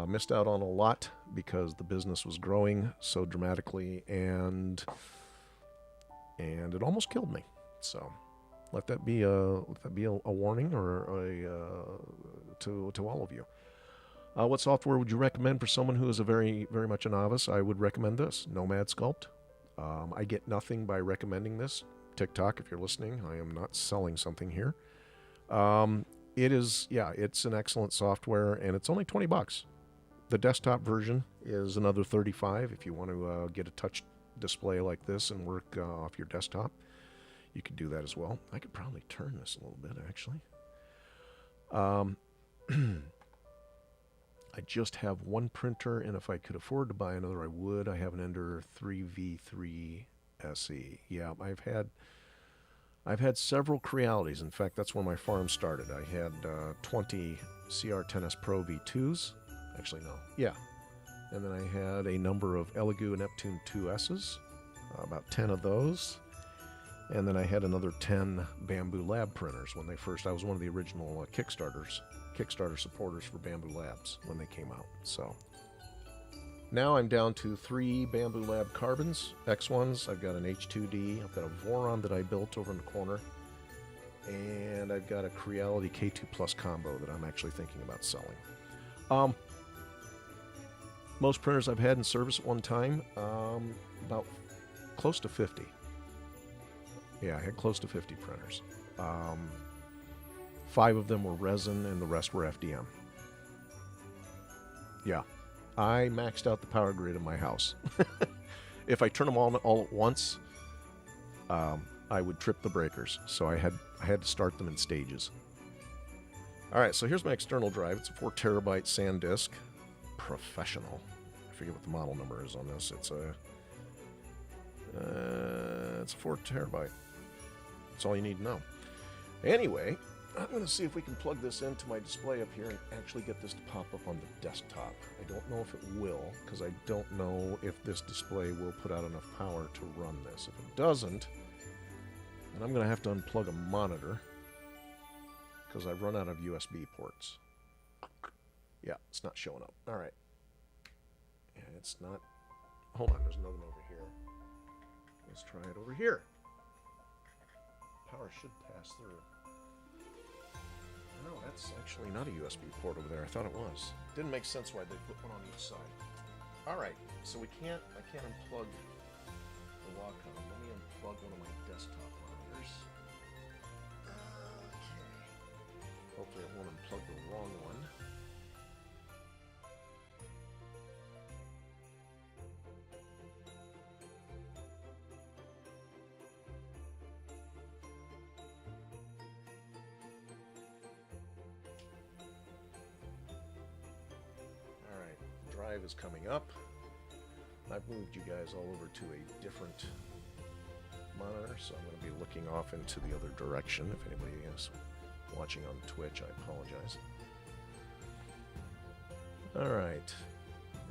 Missed out on a lot because the business was growing so dramatically, and it almost killed me. So let that be a warning or to all of you. What software would you recommend for someone who is a very, very much a novice? I would recommend this, Nomad Sculpt. I get nothing by recommending this. TikTok, if you're listening, I am not selling something here. It is, yeah, it's an excellent software, and it's only $20. The desktop version is another $35 if you want to get a touch display like this and work off your desktop. You could do that as well. I could probably turn this a little bit, actually. I just have one printer, and if I could afford to buy another, I would. I have an Ender 3V3 SE. Yeah, I've had several Crealities. In fact, that's where my farm started. I had 20 CR10S Pro V2s. Actually, no. Yeah. And then I had a number of Elegoo Neptune 2S's, about 10 of those. And then I had another 10 Bamboo Lab printers when they first, I was one of the original Kickstarter supporters for Bamboo Labs when they came out. So now I'm down to 3 Bamboo Lab Carbons, X1s. I've got an H2D. I've got a Voron that I built over in the corner. And I've got a Creality K2 Plus combo that I'm actually thinking about selling. Most printers I've had in service at one time, about close to 50. Yeah, I had close to 50 printers. 5 of them were resin and the rest were FDM. Yeah, I maxed out the power grid in my house. If I turn them all at once, I would trip the breakers. So I had to start them in stages. All right, so here's my external drive. It's a 4 terabyte SanDisk Professional. I forget what the model number is on this. It's a it's 4 terabyte. That's all you need to know. Anyway, I'm going to see if we can plug this into my display up here and actually get this to pop up on the desktop. I don't know if it will, because I don't know if this display will put out enough power to run this. If it doesn't, then I'm going to have to unplug a monitor, because I've run out of USB ports. Yeah, it's not showing up. All right. Yeah, it's not... Hold on, there's another one over here. Let's try it over here. Power should pass through. No, that's actually not a USB port over there. I thought it was. Didn't make sense why they put one on each side. Alright, so I can't unplug the Wacom. Let me unplug one of my desktop monitors. Okay. Hopefully it won't unplug the wrong one. Drive is coming up. I've moved you guys all over to a different monitor, so I'm going to be looking off into the other direction. If anybody is watching on Twitch, I apologize. Alright.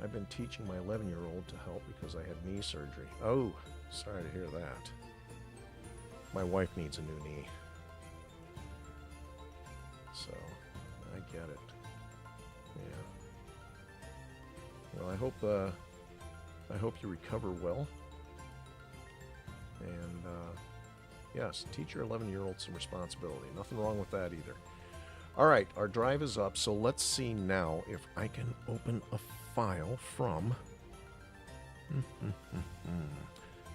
I've been teaching my 11-year-old to help because I had knee surgery. Oh, sorry to hear that. My wife needs a new knee. So, I get it. Yeah. Well, I hope you recover well. And, yes, teach your 11-year-old some responsibility. Nothing wrong with that either. All right, our drive is up, so let's see now if I can open a file from...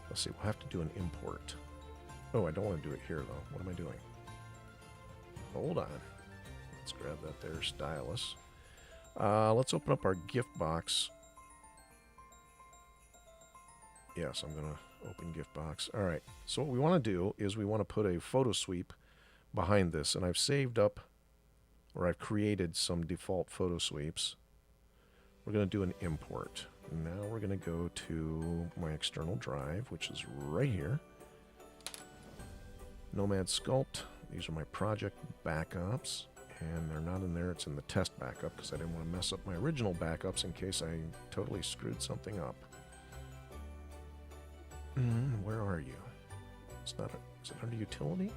Let's see, we'll have to do an import. Oh, I don't want to do it here, though. What am I doing? Hold on. Let's grab that there stylus. Let's open up our gift box. Yes, I'm going to open gift box. All right, so what we want to do is we want to put a photo sweep behind this, and I've saved up, or I've created some default photo sweeps. We're going to do an import. Now we're going to go to my external drive, which is right here. Nomad Sculpt. These are my project backups. And they're not in there, it's in the test backup because I didn't want to mess up my original backups in case I totally screwed something up. Where are you? It's not is it under utility?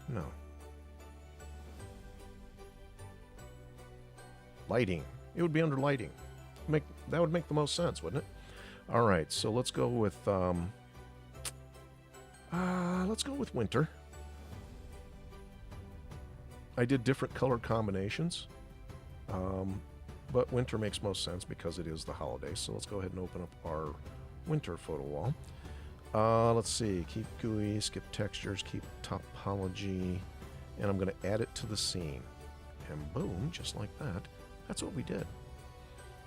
No. Lighting. It would be under lighting. That would make the most sense, wouldn't it? Alright, so let's go with winter. I did different color combinations, but winter makes most sense because it is the holidays. So let's go ahead and open up our winter photo wall. Let's see, keep GUI, skip textures, keep topology, and I'm going to add it to the scene. And boom, just like that, that's what we did.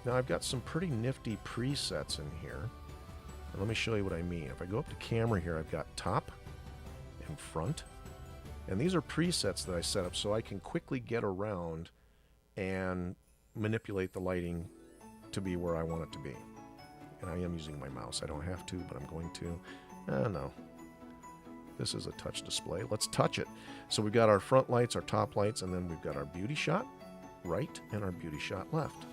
Now I've got some pretty nifty presets in here. And let me show you what I mean. If I go up to camera here, I've got top and front. And these are presets that I set up so I can quickly get around and manipulate the lighting to be where I want it to be. And I am using my mouse. I don't have to, but I'm going to. No. This is a touch display. Let's touch it. So we've got our front lights, our top lights, and then we've got our beauty shot right and our beauty shot left.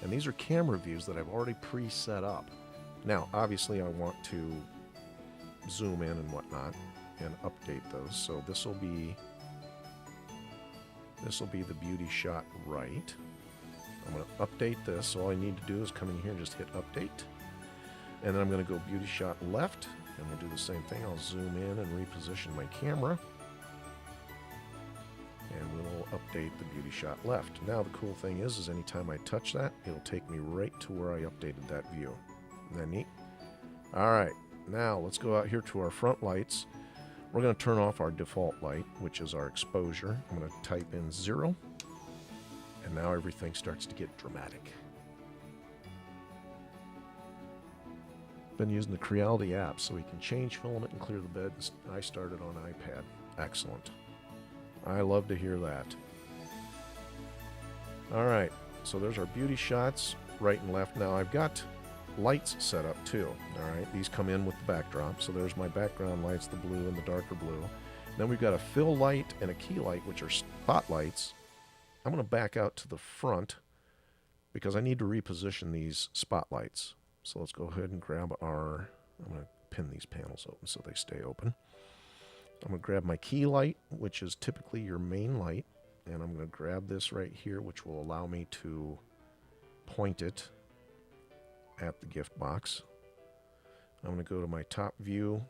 And these are camera views that I've already pre-set up. Now, obviously, I want to zoom in and whatnot and update those. So this will be the beauty shot right. I'm going to update this. So all I need to do is come in here and just hit update. And then I'm going to go beauty shot left, and we'll do the same thing. I'll zoom in and reposition my camera, and we'll update the beauty shot left. Now the cool thing is anytime I touch that, it'll take me right to where I updated that view. Isn't that neat? All right, now let's go out here to our front lights. We're going to turn off our default light, which is our exposure. I'm going to type in 0, and now everything starts to get dramatic. Been using the Creality app so we can change filament and clear the bed. I started on iPad. Excellent. I love to hear that. All right, so there's our beauty shots, right and left. Now I've got lights set up too. All right, these come in with the backdrop. So there's my background lights, the blue and the darker blue. Then we've got a fill light and a key light, which are spotlights. I'm going to back out to the front because I need to reposition these spotlights. So let's go ahead and grab our, I'm going to pin these panels open so they stay open. I'm going to grab my key light, which is typically your main light, and I'm going to grab this right here, which will allow me to point it at the gift box. I'm going to go to my top view,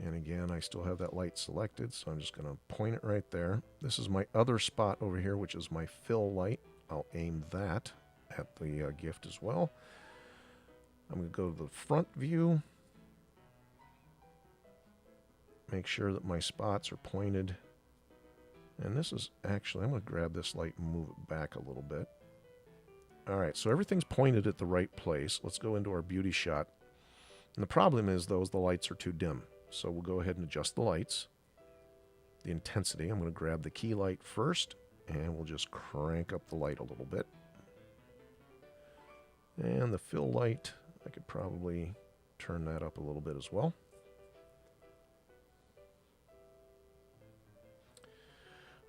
and again, I still have that light selected, so I'm just going to point it right there. This is my other spot over here, which is my fill light. I'll aim that at the gift as well. I'm going to go to the front view. Make sure that my spots are pointed. And this is actually, I'm going to grab this light and move it back a little bit. All right, so everything's pointed at the right place. Let's go into our beauty shot. And the problem is, though, the lights are too dim. So we'll go ahead and adjust the lights. The intensity, I'm going to grab the key light first, and we'll just crank up the light a little bit. And the fill light, I could probably turn that up a little bit as well.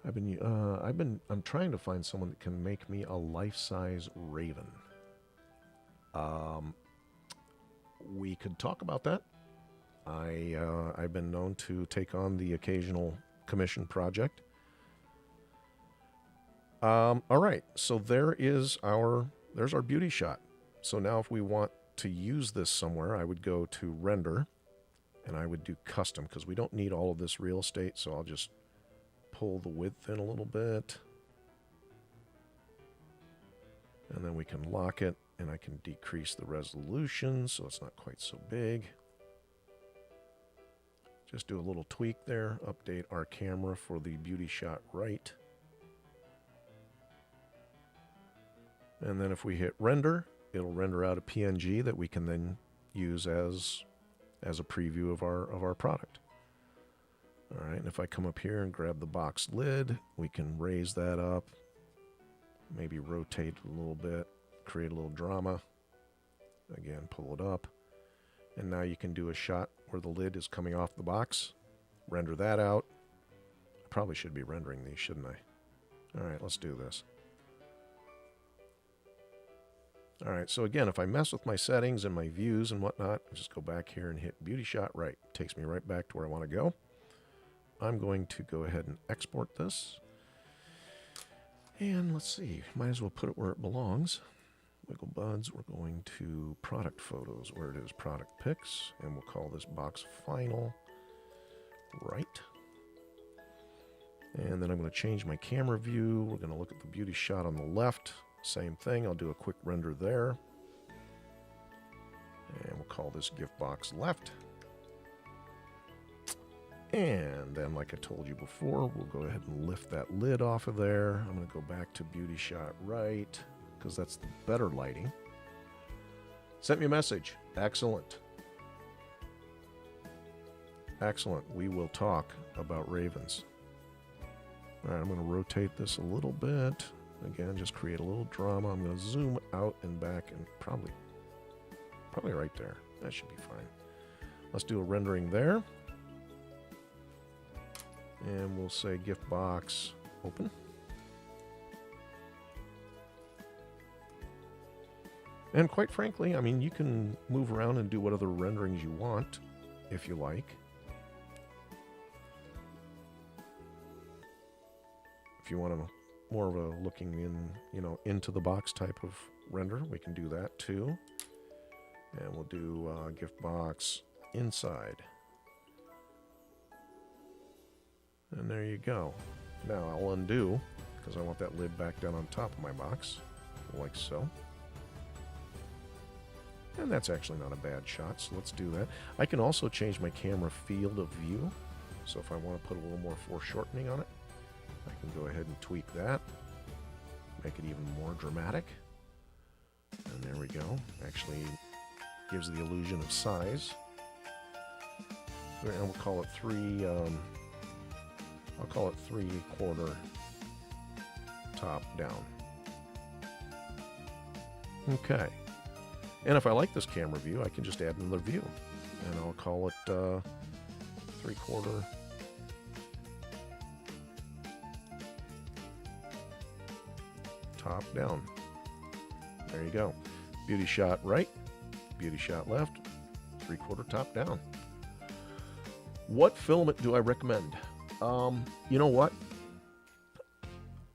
I'm trying to find someone that can make me a life-size raven. We could talk about that. I've been known to take on the occasional commission project. All right, so there's our beauty shot. So now if we want to use this somewhere, I would go to render, and I would do custom, because we don't need all of this real estate, so I'll just pull the width in a little bit. And then we can lock it, and I can decrease the resolution so it's not quite so big. Just do a little tweak there, update our camera for the beauty shot right. And then if we hit render, it'll render out a PNG that we can then use as a preview of our product. All right, and if I come up here and grab the box lid, we can raise that up, maybe rotate a little bit, create a little drama. Again, pull it up. And now you can do a shot where the lid is coming off the box. Render that out. I probably should be rendering these, shouldn't I? All right, let's do this. All right, so again, if I mess with my settings and my views and whatnot, I just go back here and hit beauty shot right. Takes me right back to where I want to go. I'm going to go ahead and export this. And let's see, might as well put it where it belongs. Wiggle Buds, we're going to product photos, where it is product pics, and we'll call this box final right. And then I'm going to change my camera view. We're going to look at the beauty shot on the left. Same thing, I'll do a quick render there. And we'll call this gift box left. And then, like I told you before, we'll go ahead and lift that lid off of there. I'm going to go back to beauty shot right, because that's the better lighting. Sent me a message. Excellent. Excellent. We will talk about ravens. All right, I'm going to rotate this a little bit. Again, just create a little drama. I'm going to zoom out and back, and probably right there. That should be fine. Let's do a rendering there. And we'll say gift box open. And quite frankly, I mean, you can move around and do what other renderings you want, if you like. If you want more of a looking in, into the box type of render, we can do that too. And we'll do gift box inside. And there you go. Now I'll undo, because I want that lid back down on top of my box, like so. And that's actually not a bad shot, so let's do that. I can also change my camera field of view. So if I want to put a little more foreshortening on it, I can go ahead and tweak that. Make it even more dramatic. And there we go. Actually gives the illusion of size. And we'll call it 3/4 top down. Okay. And if I like this camera view, I can just add another view. And I'll call it 3/4 top down. There you go. Beauty shot right, beauty shot left, 3/4 top down. What filament do I recommend? You know what?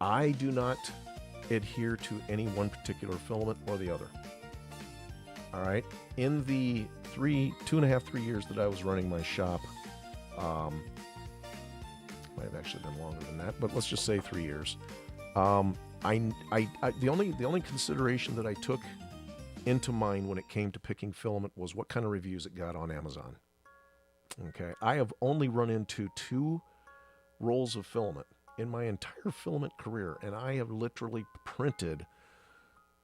I do not adhere to any one particular filament or the other. All right. In the 2.5, 3 years that I was running my shop, might have actually been longer than that, but let's just say 3 years. The only consideration that I took into mind when it came to picking filament was what kind of reviews it got on Amazon. Okay, I have only run into 2 rolls of filament in my entire filament career, and I have literally printed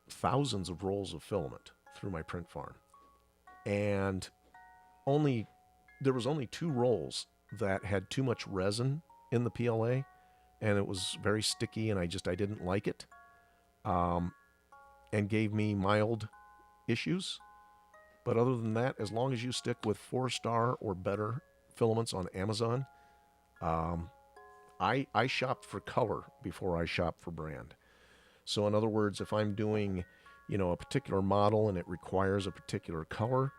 thousands of rolls of filament through my print farm, and there was only 2 rolls that had too much resin in the PLA, and it was very sticky, and I didn't like it, and gave me mild issues. But other than that, as long as you stick with 4-star or better filaments on Amazon, I shop for color before I shop for brand. So in other words, if I'm doing, a particular model and it requires a particular color,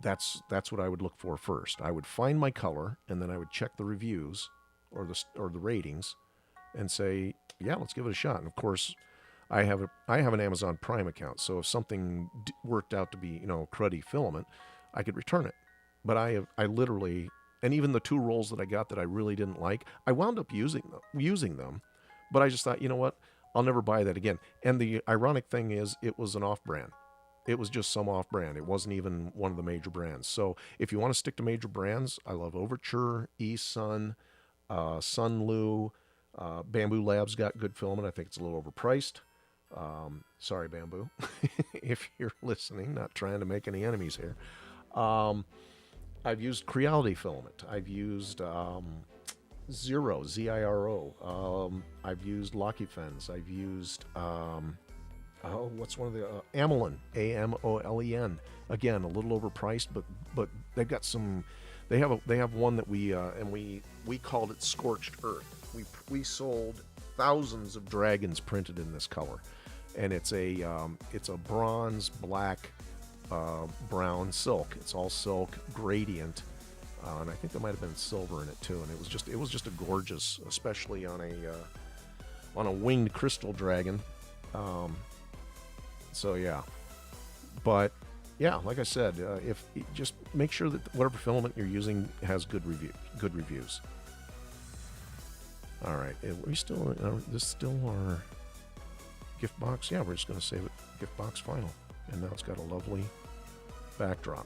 that's what I would look for first. I would find my color, and then I would check the reviews or the ratings, and say, yeah, let's give it a shot. And of course, I have an Amazon Prime account, so if something worked out to be cruddy filament, I could return it. But I literally, and even the 2 rolls that I got that I really didn't like, I wound up using them, but I just thought, you know what, I'll never buy that again. And the ironic thing is, it was an off-brand. It was just some off-brand. It wasn't even one of the major brands. So if you want to stick to major brands, I love Overture, eSun, Sunlu, Bamboo Labs got good filament. I think it's a little overpriced. Sorry, Bamboo, if you're listening, not trying to make any enemies here. I've used Creality filament. I've used Zero, Z-I-R-O. I've used Locky Fens. I've used, what's one of the, Amolen, A-M-O-L-E-N. Again, a little overpriced, but they've got some, they have one that we called it Scorched Earth. We sold thousands of dragons printed in this color, and it's a bronze black brown silk. It's all silk gradient, and I think there might have been silver in it too. And it was just a gorgeous, especially on a winged crystal dragon. So yeah, but yeah, like I said, if just make sure that whatever filament you're using has good reviews. All right, we still this still our gift box. Yeah, we're just going to save it gift box final, and now it's got a lovely backdrop.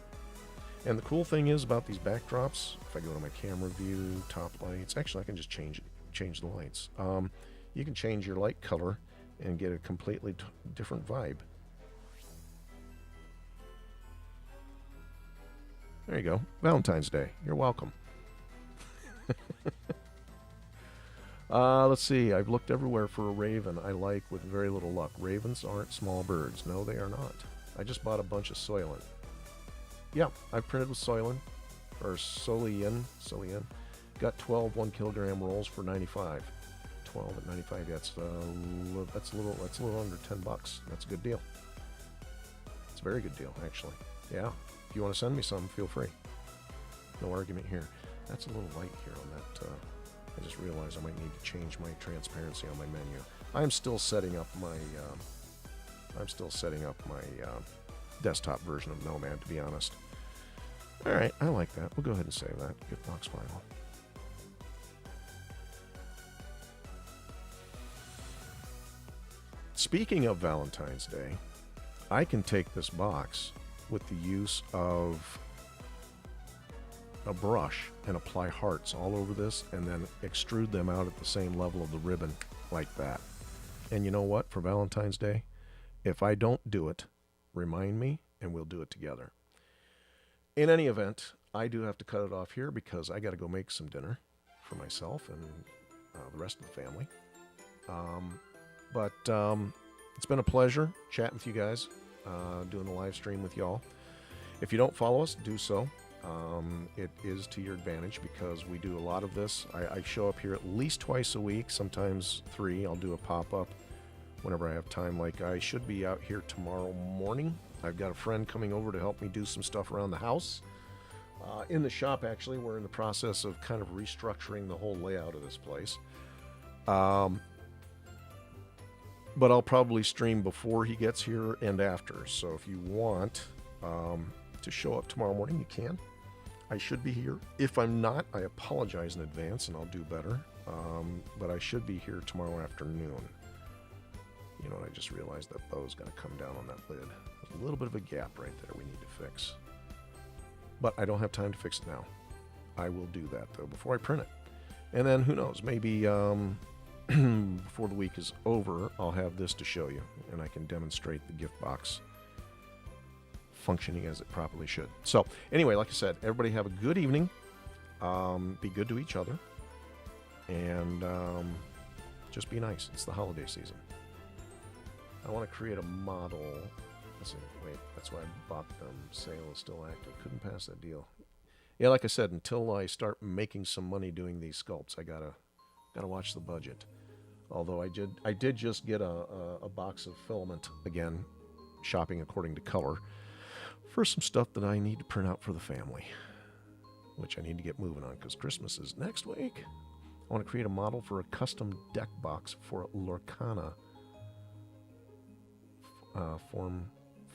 And the cool thing is about these backdrops, if I go to my camera view, top lights, actually I can just change the lights. You can change your light color and get a completely different vibe. There you go. Valentine's Day. You're welcome. Let's see. I've looked everywhere for a raven I like with very little luck. Ravens aren't small birds. No, they are not. I just bought a bunch of Soylent. Yeah, I've printed with Soylent, or Solean. Got 12 1 kilogram rolls for 95. 12 at 95. That's a little under $10. That's a good deal. It's a very good deal, actually. Yeah. If you want to send me some, feel free. No argument here. That's a little light here on that. I just realized I might need to change my transparency on my menu. I'm still setting up my desktop version of Nomad, to be honest. All right, I like that. We'll go ahead and save that. Gift box final. Speaking of Valentine's Day, I can take this box with the use of a brush and apply hearts all over this, and then extrude them out at the same level of the ribbon like that. And you know what? For Valentine's Day, if I don't do it, remind me and we'll do it together. In any event, I do have to cut it off here because I got to go make some dinner for myself and the rest of the family. But it's been a pleasure chatting with you guys. doing the live stream with y'all. If you don't follow us, do so. It is to your advantage because we do a lot of this. I show up here at least twice a week, sometimes 3. I'll do a pop-up whenever I have time. Like I should be out here tomorrow morning. I've got a friend coming over to help me do some stuff around the house. In the shop, actually, we're in the process of kind of restructuring the whole layout of this place. But I'll probably stream before he gets here and after. So if you want to show up tomorrow morning, you can. I should be here. If I'm not, I apologize in advance and I'll do better. But I should be here tomorrow afternoon. You know what, I just realized that bow's got to come down on that lid. There's a little bit of a gap right there we need to fix. But I don't have time to fix it now. I will do that, though, before I print it. And then, who knows, maybe before the week is over, I'll have this to show you. And I can demonstrate the gift box functioning as it properly should. So, anyway, like I said, everybody have a good evening. Be good to each other. And just be nice. It's the holiday season. I want to create a model. Let's see, wait, that's why I bought them. Sale is still active. Couldn't pass that deal. Yeah, like I said, until I start making some money doing these sculpts, I gotta watch the budget. Although I did just get a box of filament again, shopping according to color, for some stuff that I need to print out for the family, which I need to get moving on because Christmas is next week. I want to create a model for a custom deck box for Lorcana.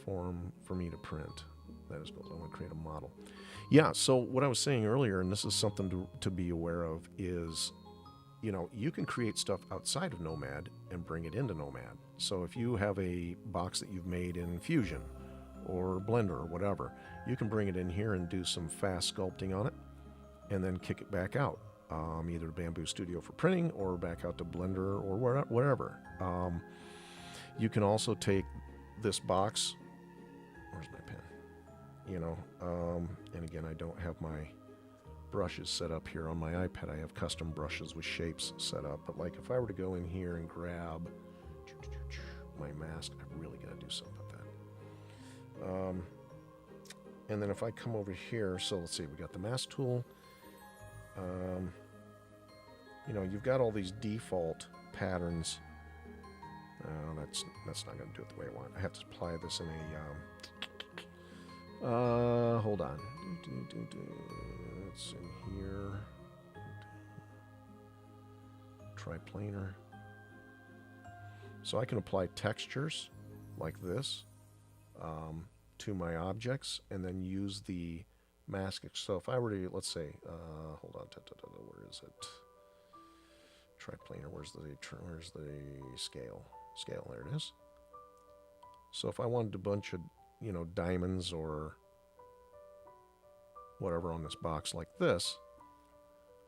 Form for me to print. That is, I want to create a model. Yeah, so what I was saying earlier, and this is something to be aware of, is, you know, you can create stuff outside of Nomad and bring it into Nomad. So if you have a box that you've made in Fusion or Blender or whatever, you can bring it in here and do some fast sculpting on it and then kick it back out. Either Bamboo Studio for printing or back out to Blender or whatever. You can also take this box. Where's my pen? You know, and again, I don't have my brushes set up here on my iPad. I have custom brushes with shapes set up. But like if I were to go in here and grab my mask, I really got to do something with that. And then if I come over here, so let's see, we got the mask tool. You know, you've got all these default patterns. That's not going to do it the way I want. I have to apply this in a, hold on. It's in here. Triplanar. So I can apply textures like this to my objects and then use the mask. So if I were to, let's say, hold on, where is it? Triplanar, where's the scale? Scale, there it is. So if I wanted a bunch of, you know, diamonds or whatever on this box like this,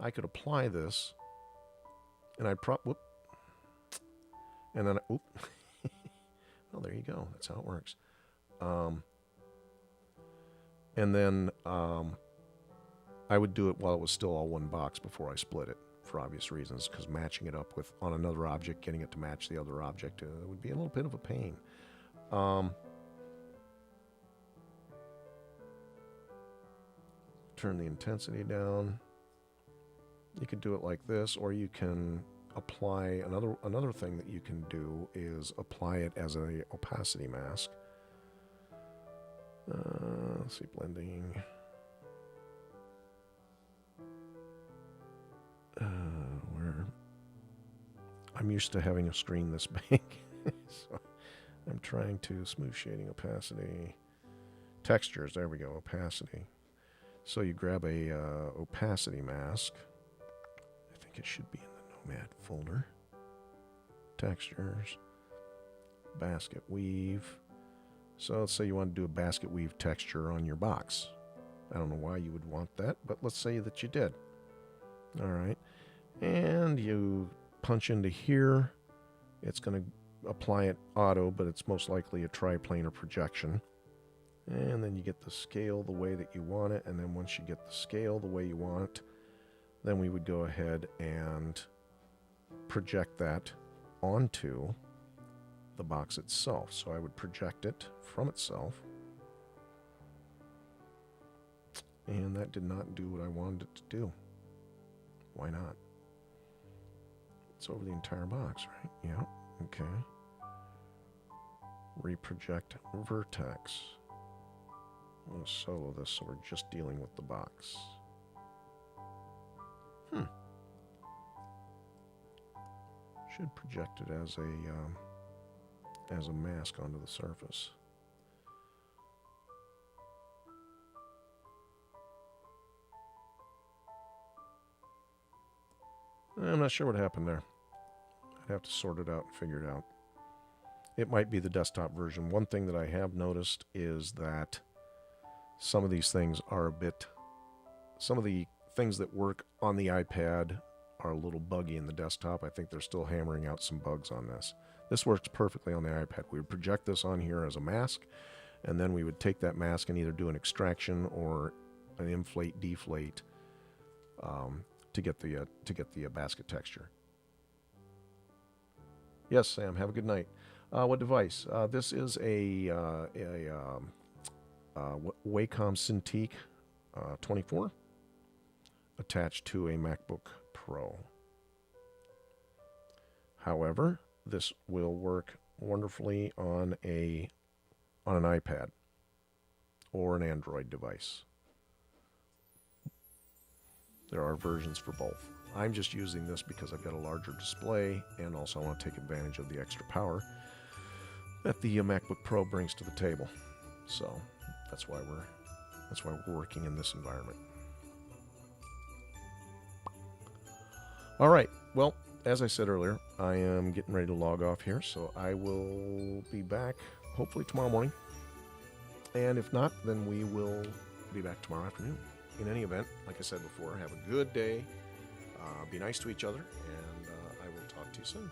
I could apply this, and I'd and then, well, there you go. That's how it works. And then I would do it while it was still all one box before I split it, for obvious reasons, because matching it up with on another object, getting it to match the other object would be a little bit of a pain. Turn the intensity down. You could do it like this, or you can apply another thing that you can do is apply it as a opacity mask. Let's see, blending. Where I'm used to having a screen this big, so I'm trying to smooth shading, opacity, textures. There we go, opacity. So you grab a opacity mask. I think it should be in the Nomad folder. Textures, basket weave. So let's say you want to do a basket weave texture on your box. I don't know why you would want that, but let's say that you did. All right, and you punch into here. It's going to apply it auto, but it's most likely a triplanar projection. And then you get the scale the way that you want it, and then once you get the scale the way you want it, then we would go ahead and project that onto the box itself. So I would project it from itself. And that did not do what I wanted it to do. Why not? It's over the entire box, right? Yeah, okay. Reproject vertex. I'm going to solo this so we're just dealing with the box. Should project it as a mask onto the surface. I'm not sure what happened there. I'd have to sort it out and figure it out. It might be the desktop version. One thing that I have noticed is that some of these things are a bit... Some of the things that work on the iPad are a little buggy in the desktop. I think they're still hammering out some bugs on this. This works perfectly on the iPad. We would project this on here as a mask, and then we would take that mask and either do an extraction or an inflate, deflate to get the basket texture. Yes, Sam. Have a good night. What device? This is a Wacom Cintiq 24 attached to a MacBook Pro. However, this will work wonderfully on an iPad or an Android device. There are versions for both. I'm just using this because I've got a larger display, and also I want to take advantage of the extra power that the MacBook Pro brings to the table. So that's why we're working in this environment. All right. Well, as I said earlier, I am getting ready to log off here, so I will be back hopefully tomorrow morning. And if not, then we will be back tomorrow afternoon. In any event, like I said before, have a good day. Be nice to each other, and I will talk to you soon.